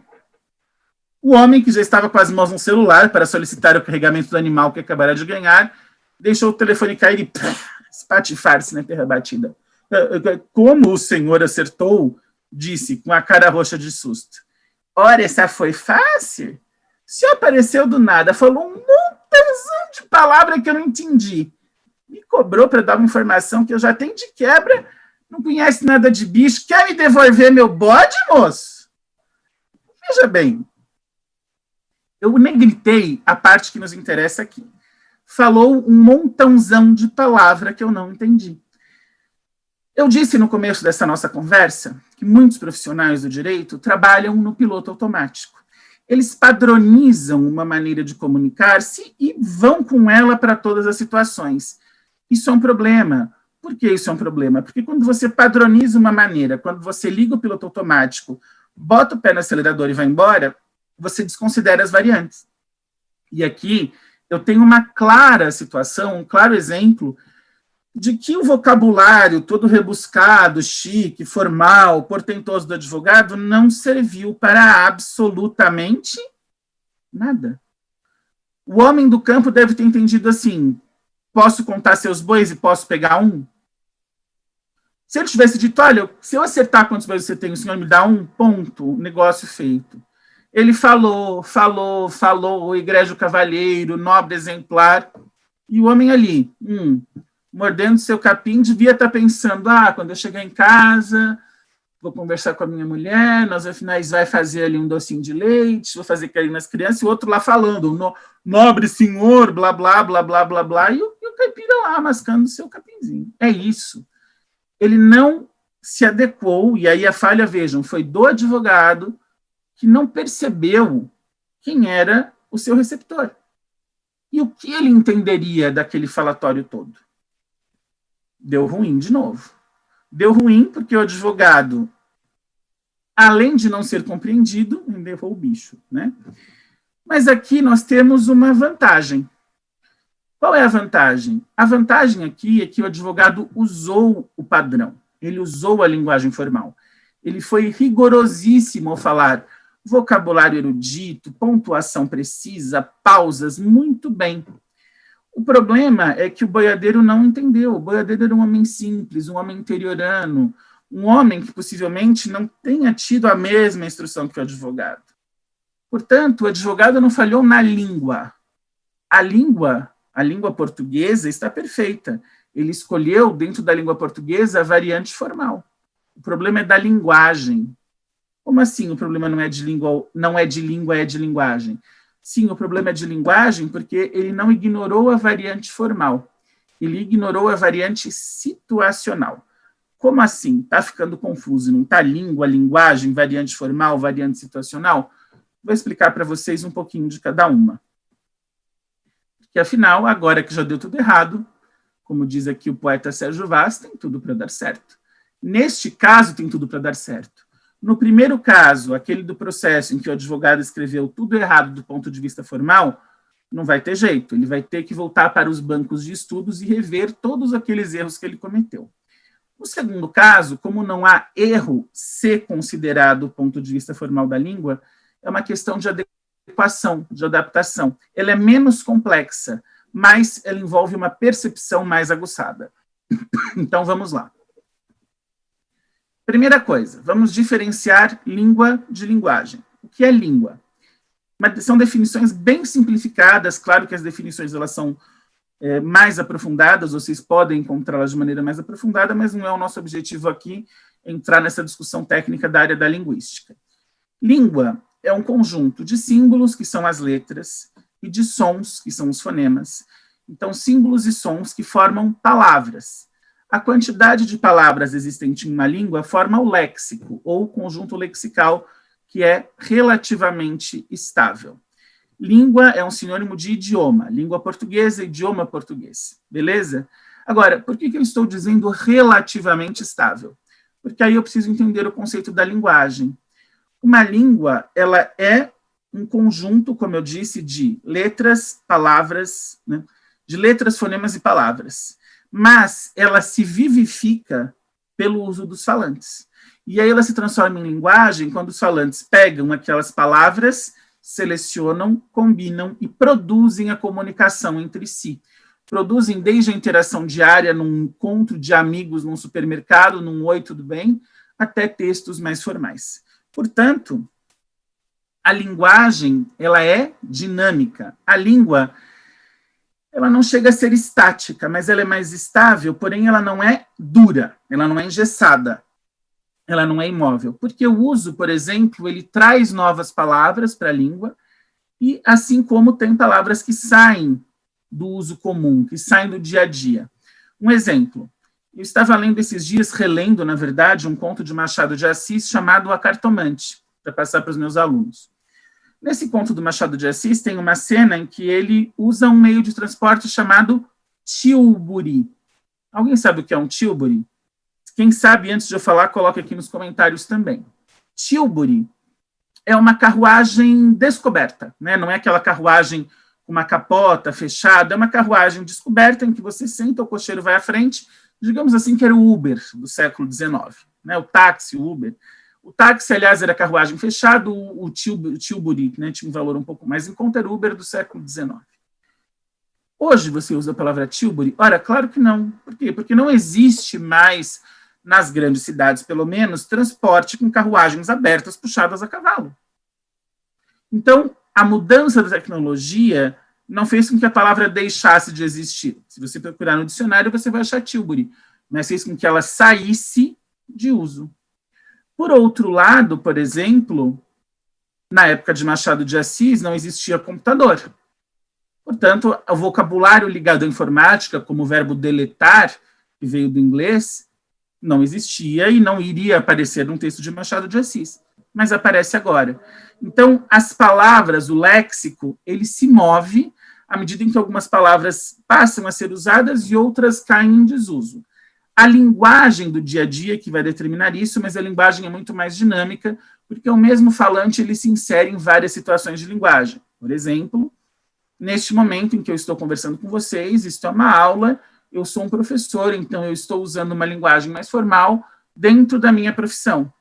O homem, que já estava com as mãos no celular para solicitar o carregamento do animal que acabara de ganhar, deixou o telefone cair e espatifar-se na terra batida. Como o senhor acertou? Disse, com a cara roxa de susto. Ora, essa foi fácil? O senhor apareceu do nada, falou um montãozão de palavras que eu não entendi. Me cobrou para dar uma informação que eu já tenho de quebra, não conhece nada de bicho, quer me devolver meu bode, moço? Veja bem, eu nem gritei a parte que nos interessa aqui. Falou um montãozão de palavra que eu não entendi. Eu disse no começo dessa nossa conversa que muitos profissionais do direito trabalham no piloto automático. Eles padronizam uma maneira de comunicar-se e vão com ela para todas as situações. Isso é um problema. Por que isso é um problema? Porque quando você padroniza uma maneira, quando você liga o piloto automático, bota o pé no acelerador e vai embora, você desconsidera as variantes. E aqui eu tenho uma clara situação, um claro exemplo de que o vocabulário todo rebuscado, chique, formal, portentoso do advogado não serviu para absolutamente nada. O homem do campo deve ter entendido assim: posso contar seus bois e posso pegar um? Se ele tivesse dito, olha, se eu acertar quantos bois você tem, o senhor me dá um, ponto, negócio feito. Ele falou, o egrégio cavalheiro, nobre exemplar, e o homem ali, mordendo seu capim, devia estar pensando, quando eu chegar em casa, vou conversar com a minha mulher, nós vai fazer ali um docinho de leite, vou fazer carinho nas crianças, e o outro lá falando, nobre senhor, blá, blá, blá, blá, blá, blá, e o caipira lá mascando seu capinzinho. É isso. Ele não se adequou, e aí a falha, vejam, foi do advogado, que não percebeu quem era o seu receptor. E o que ele entenderia daquele falatório todo? Deu ruim de novo. Deu ruim porque o advogado, além de não ser compreendido, ainda errou o bicho, né? Mas aqui nós temos uma vantagem. Qual é a vantagem? A vantagem aqui é que o advogado usou o padrão, ele usou a linguagem formal. Ele foi rigorosíssimo ao falar vocabulário erudito, pontuação precisa, pausas, muito bem. O problema é que o boiadeiro não entendeu. O boiadeiro era um homem simples, um homem interiorano, um homem que possivelmente não tenha tido a mesma instrução que o advogado. Portanto, o advogado não falhou na língua. A língua portuguesa está perfeita. Ele escolheu, dentro da língua portuguesa, a variante formal. O problema é da linguagem. Como assim o problema não é de língua, é de linguagem? Sim, o problema é de linguagem porque ele não ignorou a variante formal. Ele ignorou a variante situacional. Como assim? Está ficando confuso, não está língua, linguagem, variante formal, variante situacional? Vou explicar para vocês um pouquinho de cada uma. Porque, afinal, agora que já deu tudo errado, como diz aqui o poeta Sérgio Vaz, tem tudo para dar certo. Neste caso, tem tudo para dar certo. No primeiro caso, aquele do processo em que o advogado escreveu tudo errado do ponto de vista formal, não vai ter jeito. Ele vai ter que voltar para os bancos de estudos e rever todos aqueles erros que ele cometeu. No segundo caso, como não há erro ser considerado do ponto de vista formal da língua, é uma questão de adequação, de adaptação. Ela é menos complexa, mas ela envolve uma percepção mais aguçada. Então, vamos lá. Primeira coisa, vamos diferenciar língua de linguagem. O que é língua? São definições bem simplificadas, claro que as definições elas são mais aprofundadas, vocês podem encontrá-las de maneira mais aprofundada, mas não é o nosso objetivo aqui entrar nessa discussão técnica da área da linguística. Língua é um conjunto de símbolos, que são as letras, e de sons, que são os fonemas. Então, símbolos e sons que formam palavras. A quantidade de palavras existente em uma língua forma o léxico, ou conjunto lexical, que é relativamente estável. Língua é um sinônimo de idioma, língua portuguesa, idioma português, beleza? Agora, por que eu estou dizendo relativamente estável? Porque aí eu preciso entender o conceito da linguagem. Uma língua, ela é um conjunto, como eu disse, de letras, palavras, né? De letras, fonemas e palavras. Mas ela se vivifica pelo uso dos falantes. E aí ela se transforma em linguagem quando os falantes pegam aquelas palavras, selecionam, combinam e produzem a comunicação entre si. Produzem desde a interação diária num encontro de amigos num supermercado, num oi, tudo bem, até textos mais formais. Portanto, a linguagem ela é dinâmica. A língua ela não chega a ser estática, mas ela é mais estável, porém ela não é dura, ela não é engessada, ela não é imóvel. Porque o uso, por exemplo, ele traz novas palavras para a língua, e assim como tem palavras que saem do uso comum, que saem do dia a dia. Um exemplo, eu estava lendo esses dias, relendo, na verdade, um conto de Machado de Assis chamado A Cartomante, para passar para os meus alunos. Nesse conto do Machado de Assis, tem uma cena em que ele usa um meio de transporte chamado tilbury. Alguém sabe o que é um tilbury? Quem sabe, antes de eu falar, coloque aqui nos comentários também. Tilbury é uma carruagem descoberta, né? Não é aquela carruagem com uma capota fechada, é uma carruagem descoberta em que você senta, o cocheiro vai à frente, digamos assim que era o Uber do século XIX, né? O táxi, o Uber. O táxi, aliás, era carruagem fechada, o tilbury, né, tinha um valor um pouco mais em conta, era o Uber do século XIX. Hoje você usa a palavra tilbury? Ora, claro que não. Por quê? Porque não existe mais, nas grandes cidades pelo menos, transporte com carruagens abertas puxadas a cavalo. Então, a mudança da tecnologia não fez com que a palavra deixasse de existir. Se você procurar no dicionário, você vai achar tilbury, mas fez com que ela saísse de uso. Por outro lado, por exemplo, na época de Machado de Assis, não existia computador. Portanto, o vocabulário ligado à informática, como o verbo deletar, que veio do inglês, não existia e não iria aparecer num texto de Machado de Assis, mas aparece agora. Então, as palavras, o léxico, ele se move à medida em que algumas palavras passam a ser usadas e outras caem em desuso. A linguagem do dia a dia que vai determinar isso, mas a linguagem é muito mais dinâmica, porque o mesmo falante ele se insere em várias situações de linguagem. Por exemplo, neste momento em que eu estou conversando com vocês, isto é uma aula, eu sou um professor, então eu estou usando uma linguagem mais formal dentro da minha profissão.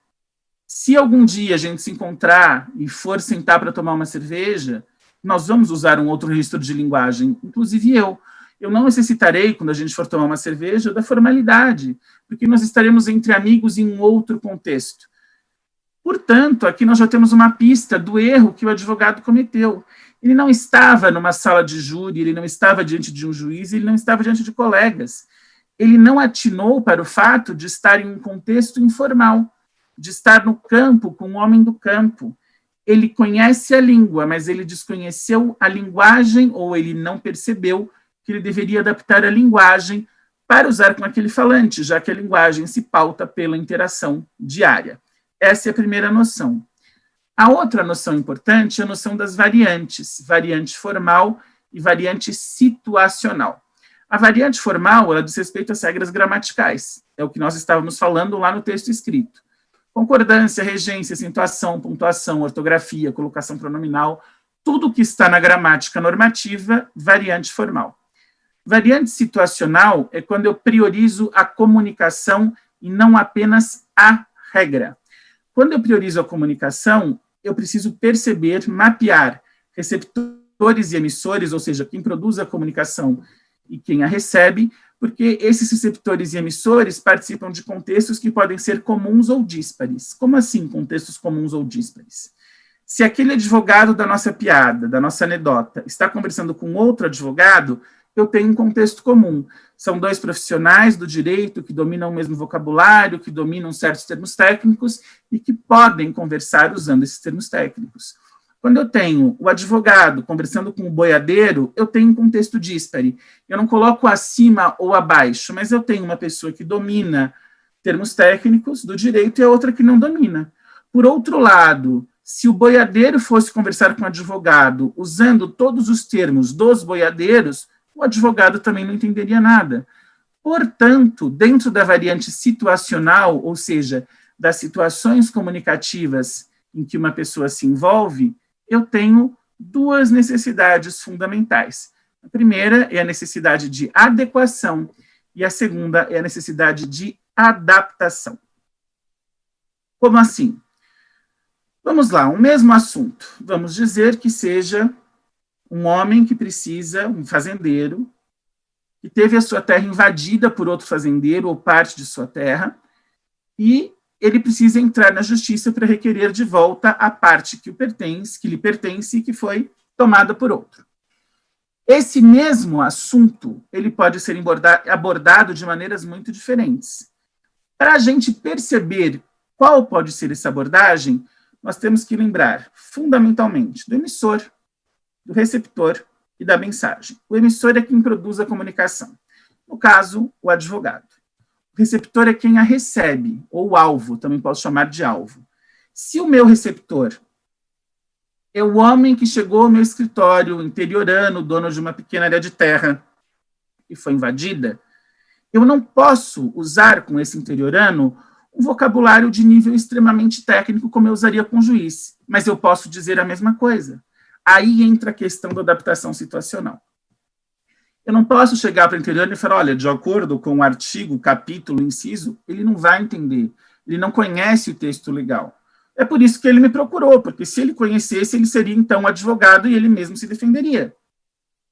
Se algum dia a gente se encontrar e for sentar para tomar uma cerveja, nós vamos usar um outro registro de linguagem, inclusive eu. Eu não necessitarei, quando a gente for tomar uma cerveja, da formalidade, porque nós estaremos entre amigos em um outro contexto. Portanto, aqui nós já temos uma pista do erro que o advogado cometeu. Ele não estava numa sala de júri, ele não estava diante de um juiz, ele não estava diante de colegas. Ele não atinou para o fato de estar em um contexto informal, de estar no campo com um homem do campo. Ele conhece a língua, mas ele desconheceu a linguagem, ou ele não percebeu que ele deveria adaptar a linguagem para usar com aquele falante, já que a linguagem se pauta pela interação diária. Essa é a primeira noção. A outra noção importante é a noção das variantes, variante formal e variante situacional. A variante formal, ela diz respeito às regras gramaticais, é o que nós estávamos falando lá no texto escrito. Concordância, regência, acentuação, pontuação, ortografia, colocação pronominal, tudo que está na gramática normativa, variante formal. Variante situacional é quando eu priorizo a comunicação e não apenas a regra. Quando eu priorizo a comunicação, eu preciso perceber, mapear receptores e emissores, ou seja, quem produz a comunicação e quem a recebe, porque esses receptores e emissores participam de contextos que podem ser comuns ou díspares. Como assim, contextos comuns ou díspares? Se aquele advogado da nossa piada, da nossa anedota, está conversando com outro advogado, eu tenho um contexto comum. São dois profissionais do direito que dominam o mesmo vocabulário, que dominam certos termos técnicos e que podem conversar usando esses termos técnicos. Quando eu tenho o advogado conversando com o boiadeiro, eu tenho um contexto díspare. Eu não coloco acima ou abaixo, mas eu tenho uma pessoa que domina termos técnicos do direito e a outra que não domina. Por outro lado, se o boiadeiro fosse conversar com o advogado usando todos os termos dos boiadeiros, o advogado também não entenderia nada. Portanto, dentro da variante situacional, ou seja, das situações comunicativas em que uma pessoa se envolve, eu tenho duas necessidades fundamentais. A primeira é a necessidade de adequação e a segunda é a necessidade de adaptação. Como assim? Vamos lá, o mesmo assunto. Vamos dizer que seja um homem que precisa, um fazendeiro, que teve a sua terra invadida por outro fazendeiro ou parte de sua terra, e ele precisa entrar na justiça para requerer de volta a parte que lhe pertence e que foi tomada por outro. Esse mesmo assunto, ele pode ser abordado de maneiras muito diferentes. Para a gente perceber qual pode ser essa abordagem, nós temos que lembrar, fundamentalmente, do emissor, do receptor e da mensagem. O emissor é quem produz a comunicação. No caso, o advogado. O receptor é quem a recebe, ou o alvo, também posso chamar de alvo. Se o meu receptor é o homem que chegou ao meu escritório, interiorano, dono de uma pequena área de terra, e foi invadida, eu não posso usar com esse interiorano um vocabulário de nível extremamente técnico, como eu usaria com o juiz, mas eu posso dizer a mesma coisa. Aí entra a questão da adaptação situacional. Eu não posso chegar para o interior e falar, olha, de acordo com o artigo, capítulo, inciso, ele não vai entender, ele não conhece o texto legal. É por isso que ele me procurou, porque se ele conhecesse, ele seria então advogado e ele mesmo se defenderia.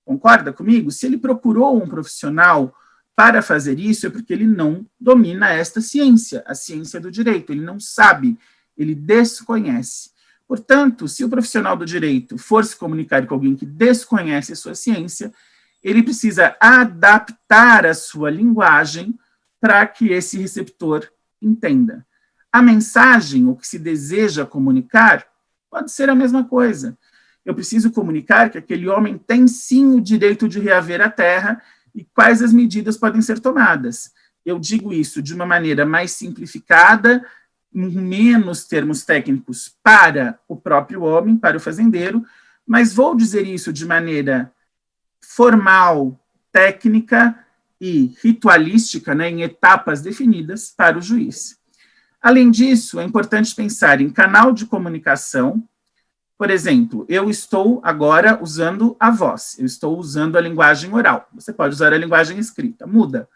Concorda comigo? Se ele procurou um profissional para fazer isso, é porque ele não domina esta ciência, a ciência do direito, ele não sabe, ele desconhece. Portanto, se o profissional do direito for se comunicar com alguém que desconhece a sua ciência, ele precisa adaptar a sua linguagem para que esse receptor entenda. A mensagem, o que se deseja comunicar, pode ser a mesma coisa. Eu preciso comunicar que aquele homem tem sim o direito de reaver a terra e quais as medidas podem ser tomadas. Eu digo isso de uma maneira mais simplificada, menos termos técnicos para o próprio homem, para o fazendeiro, mas vou dizer isso de maneira formal, técnica e ritualística, né, em etapas definidas para o juiz. Além disso, é importante pensar em canal de comunicação, Por exemplo, eu estou agora usando a voz, eu estou usando a linguagem oral. Você pode usar a linguagem escrita. Muda.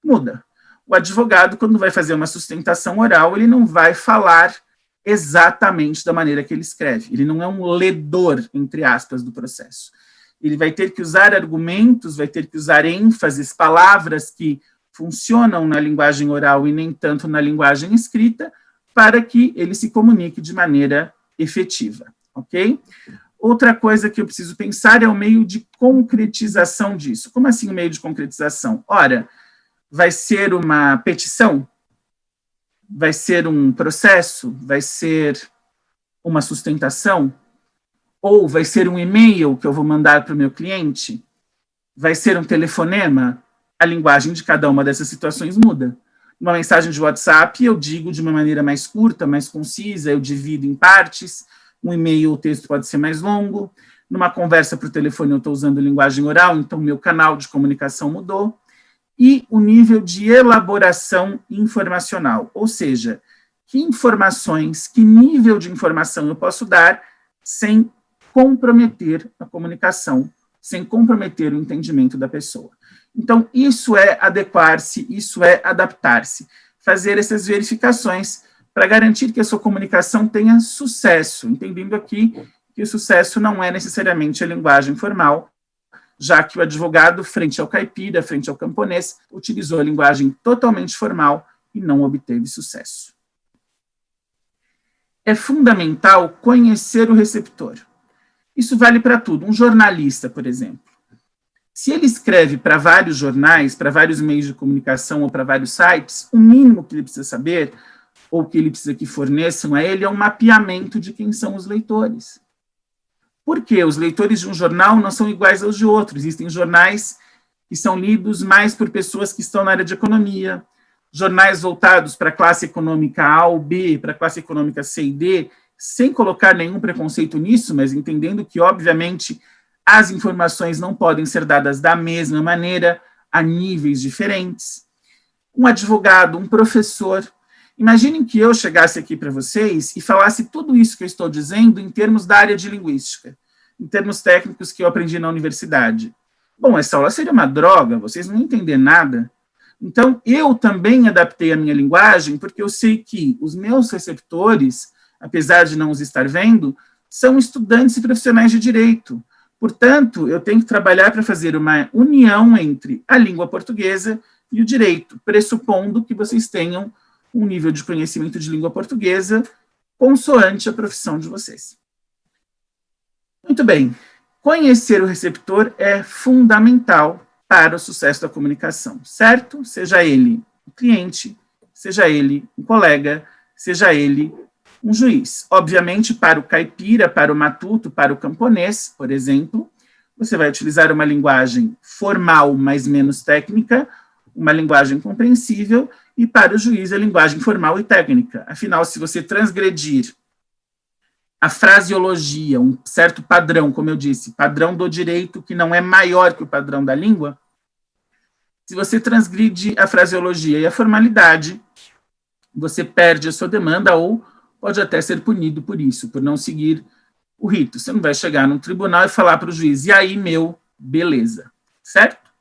Muda. O advogado, quando vai fazer uma sustentação oral, ele não vai falar exatamente da maneira que ele escreve. Ele não é um ledor, entre aspas, do processo. Ele vai ter que usar argumentos, vai ter que usar ênfases, palavras que funcionam na linguagem oral e nem tanto na linguagem escrita, para que ele se comunique de maneira efetiva, ok? Outra coisa que eu preciso pensar é o meio de concretização disso. Como assim o meio de concretização? Ora, vai ser uma petição? Vai ser um processo? Vai ser uma sustentação? Ou vai ser um e-mail que eu vou mandar para o meu cliente? Vai ser um telefonema? A linguagem de cada uma dessas situações muda. Uma mensagem de WhatsApp, eu digo de uma maneira mais curta, mais concisa, eu divido em partes. Um e-mail, o texto pode ser mais longo. Numa conversa por telefone, eu estou usando linguagem oral, então meu canal de comunicação mudou. E o nível de elaboração informacional, ou seja, que informações, que nível de informação eu posso dar sem comprometer a comunicação, sem comprometer o entendimento da pessoa. Então, isso é adequar-se, isso é adaptar-se, fazer essas verificações para garantir que a sua comunicação tenha sucesso, entendendo aqui que o sucesso não é necessariamente a linguagem formal, já que o advogado, frente ao caipira, frente ao camponês, utilizou a linguagem totalmente formal e não obteve sucesso. É fundamental conhecer o receptor. Isso vale para tudo. Um jornalista, por exemplo, se ele escreve para vários jornais, para vários meios de comunicação ou para vários sites, o mínimo que ele precisa saber, ou que ele precisa que forneçam a ele, é um mapeamento de quem são os leitores. Por quê? Os leitores de um jornal não são iguais aos de outro. Existem jornais que são lidos mais por pessoas que estão na área de economia, jornais voltados para a classe econômica A ou B, para a classe econômica C e D, sem colocar nenhum preconceito nisso, mas entendendo que, obviamente, as informações não podem ser dadas da mesma maneira, a níveis diferentes. Um advogado, um professor. Imaginem que eu chegasse aqui para vocês e falasse tudo isso que eu estou dizendo em termos da área de linguística, em termos técnicos que eu aprendi na universidade. Bom, essa aula seria uma droga, vocês não entendem nada. Então, eu também adaptei a minha linguagem, porque eu sei que os meus receptores, apesar de não os estar vendo, são estudantes e profissionais de direito. Portanto, eu tenho que trabalhar para fazer uma união entre a língua portuguesa e o direito, pressupondo que vocês tenham um nível de conhecimento de língua portuguesa consoante a profissão de vocês. Muito bem. Conhecer o receptor é fundamental para o sucesso da comunicação, certo? Seja ele um cliente, seja ele um colega, seja ele um juiz. Obviamente, para o caipira, para o matuto, para o camponês, por exemplo, você vai utilizar uma linguagem formal, mas menos técnica, uma linguagem compreensível, e para o juiz a linguagem formal e técnica. Afinal, se você transgredir a fraseologia, um certo padrão, como eu disse, padrão do direito que não é maior que o padrão da língua, se você transgride a fraseologia e a formalidade, você perde a sua demanda ou pode até ser punido por isso, por não seguir o rito. Você não vai chegar num tribunal e falar para o juiz, e aí, meu, beleza, certo?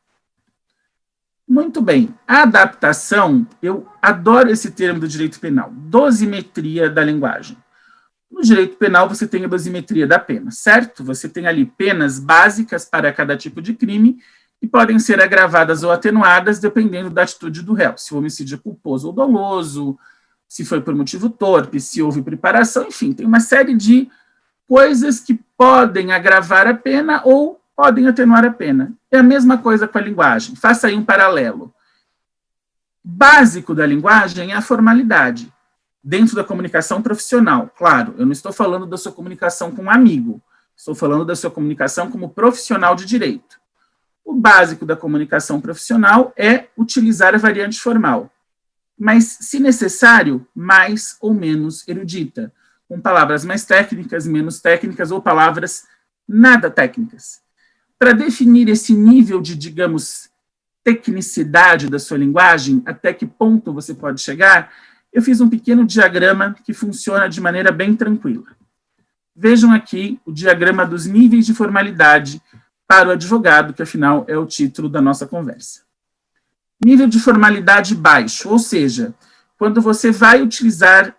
Muito bem. A adaptação, eu adoro esse termo do direito penal, dosimetria da linguagem. No direito penal, você tem a dosimetria da pena, certo? Você tem ali penas básicas para cada tipo de crime que podem ser agravadas ou atenuadas dependendo da atitude do réu. Se o homicídio é culposo ou doloso, se foi por motivo torpe, se houve preparação, enfim, tem uma série de coisas que podem agravar a pena ou podem atenuar a pena. É a mesma coisa com a linguagem. Faça aí um paralelo. Básico da linguagem é a formalidade. Dentro da comunicação profissional, claro, eu não estou falando da sua comunicação com um amigo, estou falando da sua comunicação como profissional de direito. O básico da comunicação profissional é utilizar a variante formal, mas, se necessário, mais ou menos erudita, com palavras mais técnicas, menos técnicas ou palavras nada técnicas. Para definir esse nível de, digamos, tecnicidade da sua linguagem, até que ponto você pode chegar, eu fiz um pequeno diagrama que funciona de maneira bem tranquila. Vejam aqui o diagrama dos níveis de formalidade para o advogado, que afinal é o título da nossa conversa. Nível de formalidade baixo, ou seja, quando você vai utilizar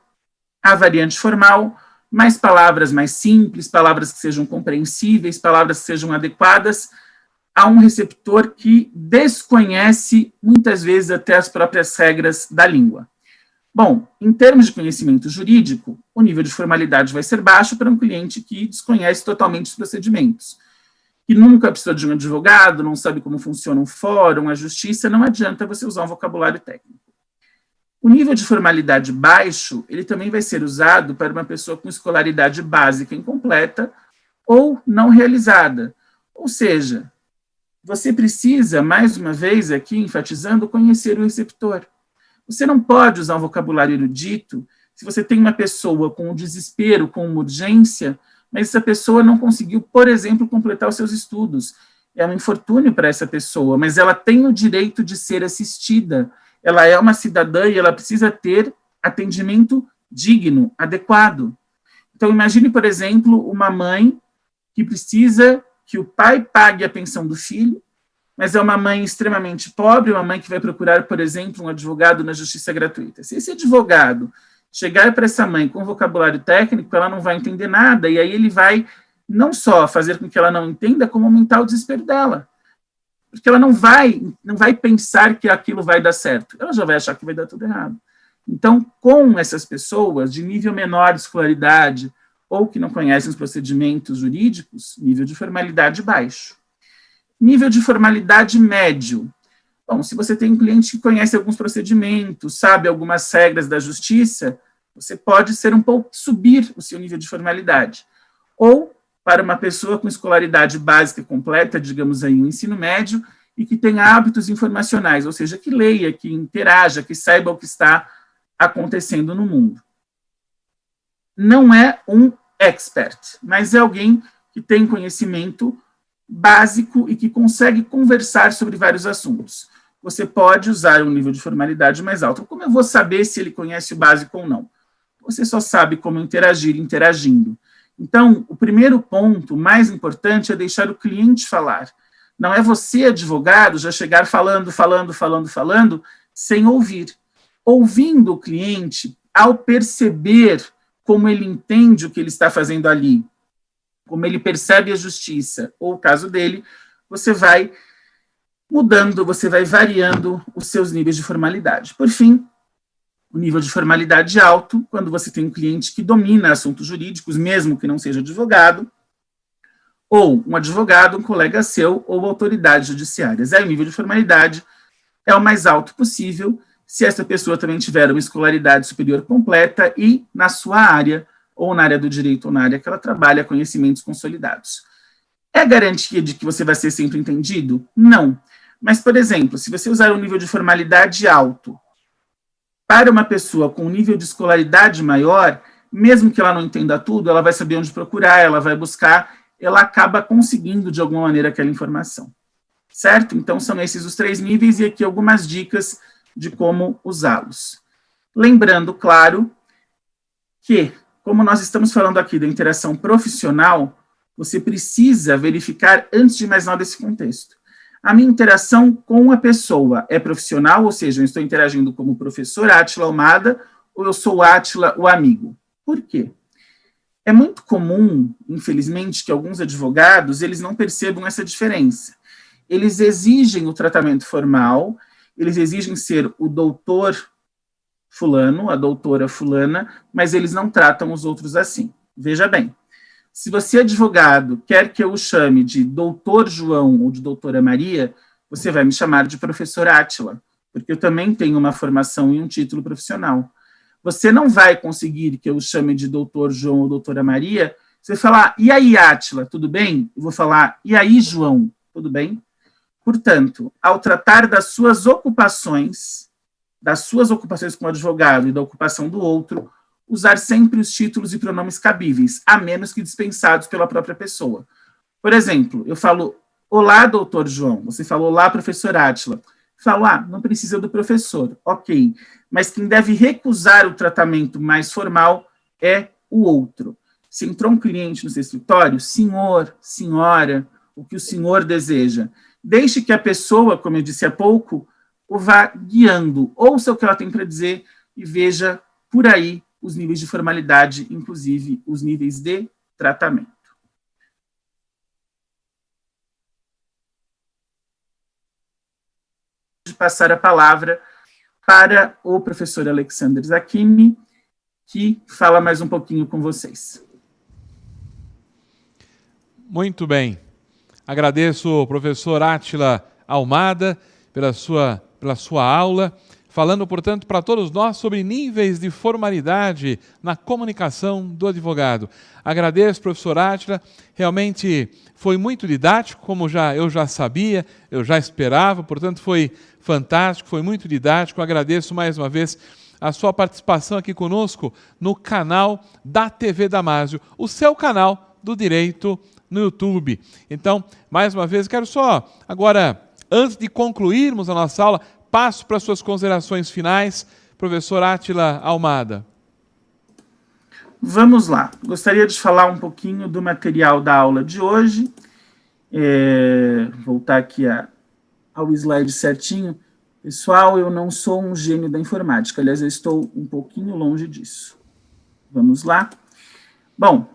a variante formal, mais palavras mais simples, palavras que sejam compreensíveis, palavras que sejam adequadas a um receptor que desconhece, muitas vezes, até as próprias regras da língua. Bom, em termos de conhecimento jurídico, o nível de formalidade vai ser baixo para um cliente que desconhece totalmente os procedimentos, que nunca precisou de um advogado, não sabe como funciona um fórum, a justiça, não adianta você usar um vocabulário técnico. O nível de formalidade baixo, ele também vai ser usado para uma pessoa com escolaridade básica incompleta ou não realizada. Ou seja, você precisa, mais uma vez aqui, enfatizando, conhecer o receptor. Você não pode usar um vocabulário erudito se você tem uma pessoa com um desespero, com uma urgência, mas essa pessoa não conseguiu, por exemplo, completar os seus estudos. É um infortúnio para essa pessoa, mas ela tem o direito de ser assistida. Ela é uma cidadã e ela precisa ter atendimento digno, adequado. Então, imagine, por exemplo, uma mãe que precisa que o pai pague a pensão do filho, mas é uma mãe extremamente pobre, uma mãe que vai procurar, por exemplo, um advogado na justiça gratuita. Se esse advogado chegar para essa mãe com vocabulário técnico, ela não vai entender nada, e aí ele vai não só fazer com que ela não entenda, como aumentar o desespero dela. Porque ela não vai pensar que aquilo vai dar certo, ela já vai achar que vai dar tudo errado. Então, com essas pessoas de nível menor de escolaridade, ou que não conhecem os procedimentos jurídicos, nível de formalidade baixo. Nível de formalidade médio. Bom, se você tem um cliente que conhece alguns procedimentos, sabe algumas regras da justiça, você pode ser um pouco, subir o seu nível de formalidade. Ou, para uma pessoa com escolaridade básica completa, digamos aí, um ensino médio, e que tenha hábitos informacionais, ou seja, que leia, que interaja, que saiba o que está acontecendo no mundo. Não é um expert, mas é alguém que tem conhecimento básico e que consegue conversar sobre vários assuntos. Você pode usar um nível de formalidade mais alto. Como eu vou saber se ele conhece o básico ou não? Você só sabe como interagir interagindo. Então, o primeiro ponto mais importante é deixar o cliente falar. Não é você, advogado, já chegar falando, sem ouvir. Ouvindo o cliente, ao perceber como ele entende o que ele está fazendo ali, como ele percebe a justiça, ou o caso dele, você vai mudando, você vai variando os seus níveis de formalidade. Por fim, o nível de formalidade alto, quando você tem um cliente que domina assuntos jurídicos, mesmo que não seja advogado, ou um advogado, um colega seu, ou autoridades judiciárias. Aí o nível de formalidade é o mais alto possível, se essa pessoa também tiver uma escolaridade superior completa e na sua área, ou na área do direito, ou na área que ela trabalha, conhecimentos consolidados. É garantia de que você vai ser sempre entendido? Não. Mas, por exemplo, se você usar um nível de formalidade alto para uma pessoa com um nível de escolaridade maior, mesmo que ela não entenda tudo, ela vai saber onde procurar, ela vai buscar, ela acaba conseguindo, de alguma maneira, aquela informação. Certo? Então, são esses os 3 níveis e aqui algumas dicas de como usá-los. Lembrando, claro, que como nós estamos falando aqui da interação profissional, você precisa verificar, antes de mais nada, esse contexto. A minha interação com a pessoa é profissional, ou seja, eu estou interagindo como professor Átila Almada, ou eu sou Átila, o amigo. Por quê? É muito comum, infelizmente, que alguns advogados, eles não percebam essa diferença. Eles exigem o tratamento formal, eles exigem ser o doutor fulano, a doutora fulana, mas eles não tratam os outros assim. Veja bem, se você, advogado, quer que eu o chame de doutor João ou de doutora Maria, você vai me chamar de professor Átila, porque eu também tenho uma formação e um título profissional. Você não vai conseguir que eu o chame de doutor João ou doutora Maria, você vai falar, e aí, Átila, tudo bem? Eu vou falar, e aí, João, tudo bem? Portanto, ao tratar das suas ocupações como advogado e da ocupação do outro, usar sempre os títulos e pronomes cabíveis, a menos que dispensados pela própria pessoa. Por exemplo, eu falo, olá, doutor João, você fala, olá, professor Átila. Eu falo, não precisa do professor, ok, mas quem deve recusar o tratamento mais formal é o outro. Se entrou um cliente no seu escritório, senhor, senhora, o que o senhor deseja. Deixe que a pessoa, como eu disse há pouco, o vá guiando. Ouça o que ela tem para dizer e veja por aí os níveis de formalidade, inclusive os níveis de tratamento. De passar a palavra para o professor Alexander Zakimi, que fala mais um pouquinho com vocês. Muito bem. Agradeço ao professor Átila Almada pela sua aula, falando, portanto, para todos nós sobre níveis de formalidade na comunicação do advogado. Agradeço, professor Átila, realmente foi muito didático, como eu já sabia, eu já esperava, portanto foi fantástico, foi muito didático. Agradeço mais uma vez a sua participação aqui conosco no canal da TV Damásio, o seu canal do direito no YouTube. Então, mais uma vez, quero só, agora, antes de concluirmos a nossa aula, passo para as suas considerações finais, professor Átila Almada. Vamos lá. Gostaria de falar um pouquinho do material da aula de hoje. Voltar aqui ao slide certinho. Pessoal, eu não sou um gênio da informática. Aliás, eu estou um pouquinho longe disso. Vamos lá? Bom,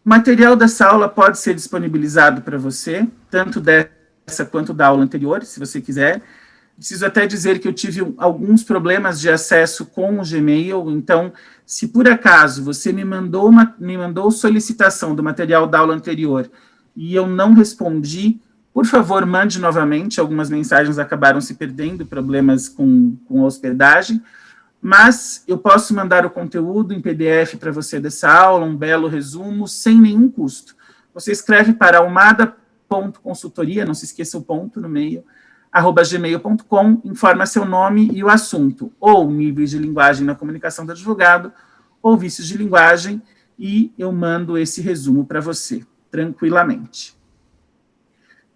o material dessa aula pode ser disponibilizado para você, tanto dessa quanto da aula anterior, se você quiser. Preciso até dizer que eu tive alguns problemas de acesso com o Gmail, então, se por acaso você me mandou solicitação do material da aula anterior e eu não respondi, por favor, mande novamente. Algumas mensagens acabaram se perdendo, problemas com a hospedagem, mas eu posso mandar o conteúdo em PDF para você dessa aula, um belo resumo, sem nenhum custo. Você escreve para almada.consultoria, não se esqueça o ponto no meio, @gmail.com, informa seu nome e o assunto, ou níveis de linguagem na comunicação do advogado, ou vícios de linguagem, e eu mando esse resumo para você, tranquilamente.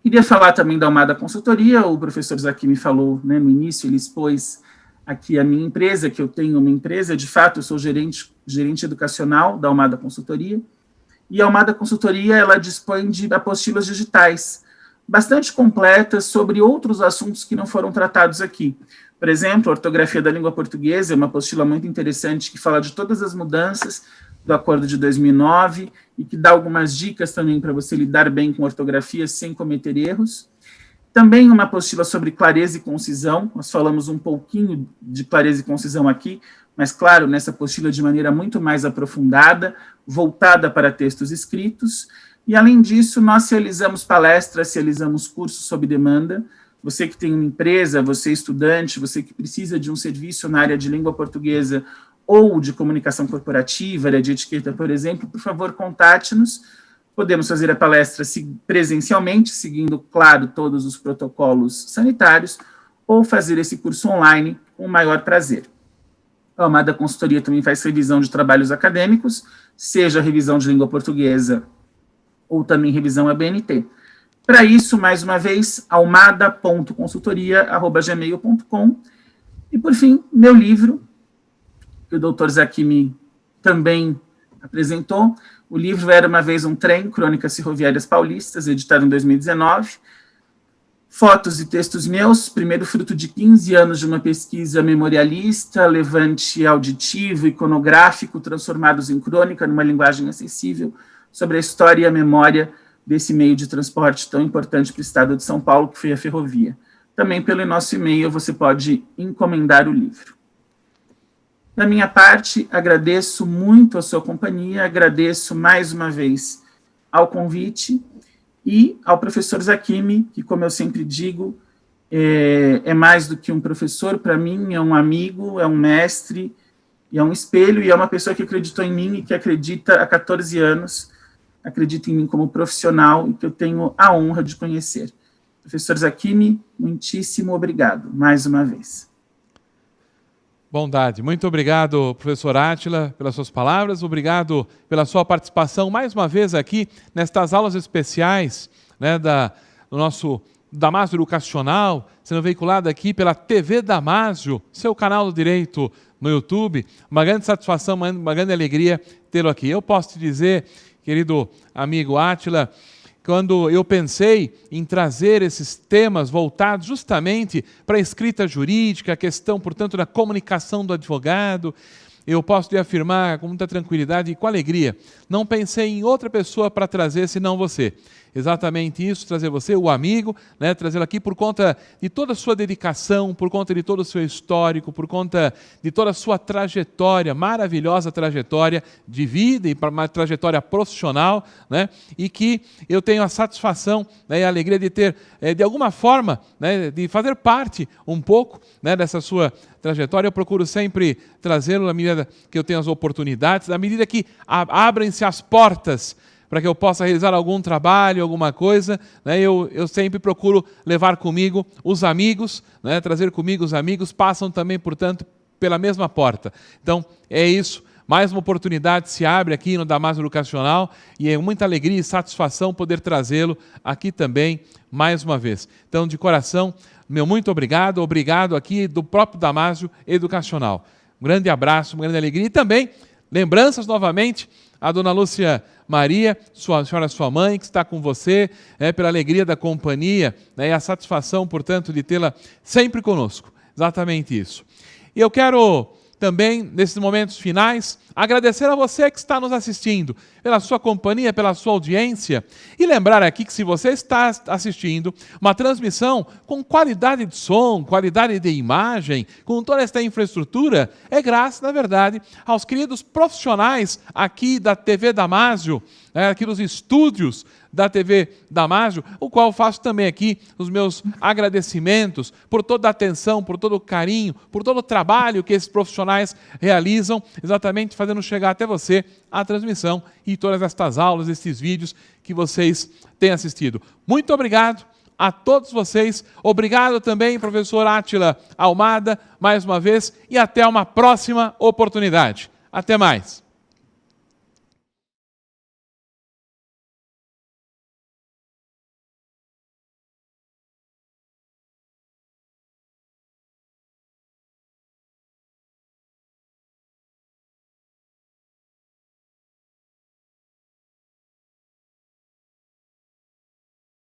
Queria falar também da Almada Consultoria. O professor Zakimi falou, né, no início, ele expôs aqui a minha empresa, que eu tenho uma empresa, de fato, eu sou gerente educacional da Almada Consultoria, e a Almada Consultoria, ela dispõe de apostilas digitais, bastante completas, sobre outros assuntos que não foram tratados aqui. Por exemplo, a ortografia da língua portuguesa é uma apostila muito interessante, que fala de todas as mudanças do Acordo de 2009, e que dá algumas dicas também para você lidar bem com ortografia sem cometer erros. Também uma apostila sobre clareza e concisão. Nós falamos um pouquinho de clareza e concisão aqui, mas, claro, nessa apostila de maneira muito mais aprofundada, voltada para textos escritos. E, além disso, nós realizamos palestras, realizamos cursos sob demanda. Você que tem uma empresa, você estudante, você que precisa de um serviço na área de língua portuguesa ou de comunicação corporativa, área de etiqueta, por exemplo, por favor, contate-nos. Podemos fazer a palestra presencialmente, seguindo, claro, todos os protocolos sanitários, ou fazer esse curso online com o maior prazer. A Almada Consultoria também faz revisão de trabalhos acadêmicos, seja revisão de língua portuguesa ou também revisão ABNT. Para isso, mais uma vez, almada.consultoria@gmail.com. E, por fim, meu livro, que o Dr. Zakimi também apresentou. O livro Era Uma Vez um Trem, Crônicas Ferroviárias Paulistas, editado em 2019. Fotos e textos meus, primeiro fruto de 15 anos de uma pesquisa memorialista, levante auditivo, iconográfico, transformados em crônica, numa linguagem acessível, sobre a história e a memória desse meio de transporte tão importante para o estado de São Paulo, que foi a ferrovia. Também pelo nosso e-mail você pode encomendar o livro. Da minha parte, agradeço muito a sua companhia, agradeço mais uma vez ao convite e ao professor Zakimi, que, como eu sempre digo, é mais do que um professor, para mim é um amigo, é um mestre, é um espelho, e é uma pessoa que acreditou em mim e que acredita há 14 anos, acredita em mim como profissional e que eu tenho a honra de conhecer. Professor Zakimi, muitíssimo obrigado, mais uma vez. Bondade. Muito obrigado, professor Átila, pelas suas palavras. Obrigado pela sua participação mais uma vez aqui nestas aulas especiais, né, do nosso Damásio Educacional, sendo veiculado aqui pela TV Damásio, seu canal do direito no YouTube. Uma grande satisfação, uma grande alegria tê-lo aqui. Eu posso te dizer, querido amigo Átila, quando eu pensei em trazer esses temas voltados justamente para a escrita jurídica, a questão, portanto, da comunicação do advogado, eu posso lhe afirmar com muita tranquilidade e com alegria, não pensei em outra pessoa para trazer senão você. Exatamente isso, trazer você, o amigo, né, trazê-lo aqui por conta de toda a sua dedicação, por conta de todo o seu histórico, por conta de toda a sua trajetória, maravilhosa trajetória de vida e uma trajetória profissional, né, e que eu tenho a satisfação, né, e a alegria de ter, de alguma forma, né, de fazer parte um pouco, né, dessa sua trajetória. Eu procuro sempre trazê-lo na medida que eu tenho as oportunidades, na medida que abrem-se as portas para que eu possa realizar algum trabalho, alguma coisa, né? Eu sempre procuro levar comigo os amigos, né? Trazer comigo os amigos, passam também, portanto, pela mesma porta. Então, é isso. Mais uma oportunidade se abre aqui no Damásio Educacional e é muita alegria e satisfação poder trazê-lo aqui também mais uma vez. Então, de coração, meu muito obrigado, obrigado aqui do próprio Damásio Educacional. Um grande abraço, uma grande alegria e também lembranças novamente à dona Lúcia Maria, sua mãe, que está com você, pela alegria da companhia, né, e a satisfação, portanto, de tê-la sempre conosco. Exatamente isso. E eu quero também, nesses momentos finais, agradecer a você que está nos assistindo, pela sua companhia, pela sua audiência, e lembrar aqui que se você está assistindo uma transmissão com qualidade de som, qualidade de imagem, com toda esta infraestrutura, é graças, na verdade, aos queridos profissionais aqui da TV Damásio, aqui dos estúdios da TV Damásio, o qual faço também aqui os meus agradecimentos por toda a atenção, por todo o carinho, por todo o trabalho que esses profissionais realizam, exatamente fazendo chegar até você a transmissão e todas estas aulas, estes vídeos que vocês têm assistido. Muito obrigado a todos vocês. Obrigado também, professor Átila Almada, mais uma vez, e até uma próxima oportunidade. Até mais.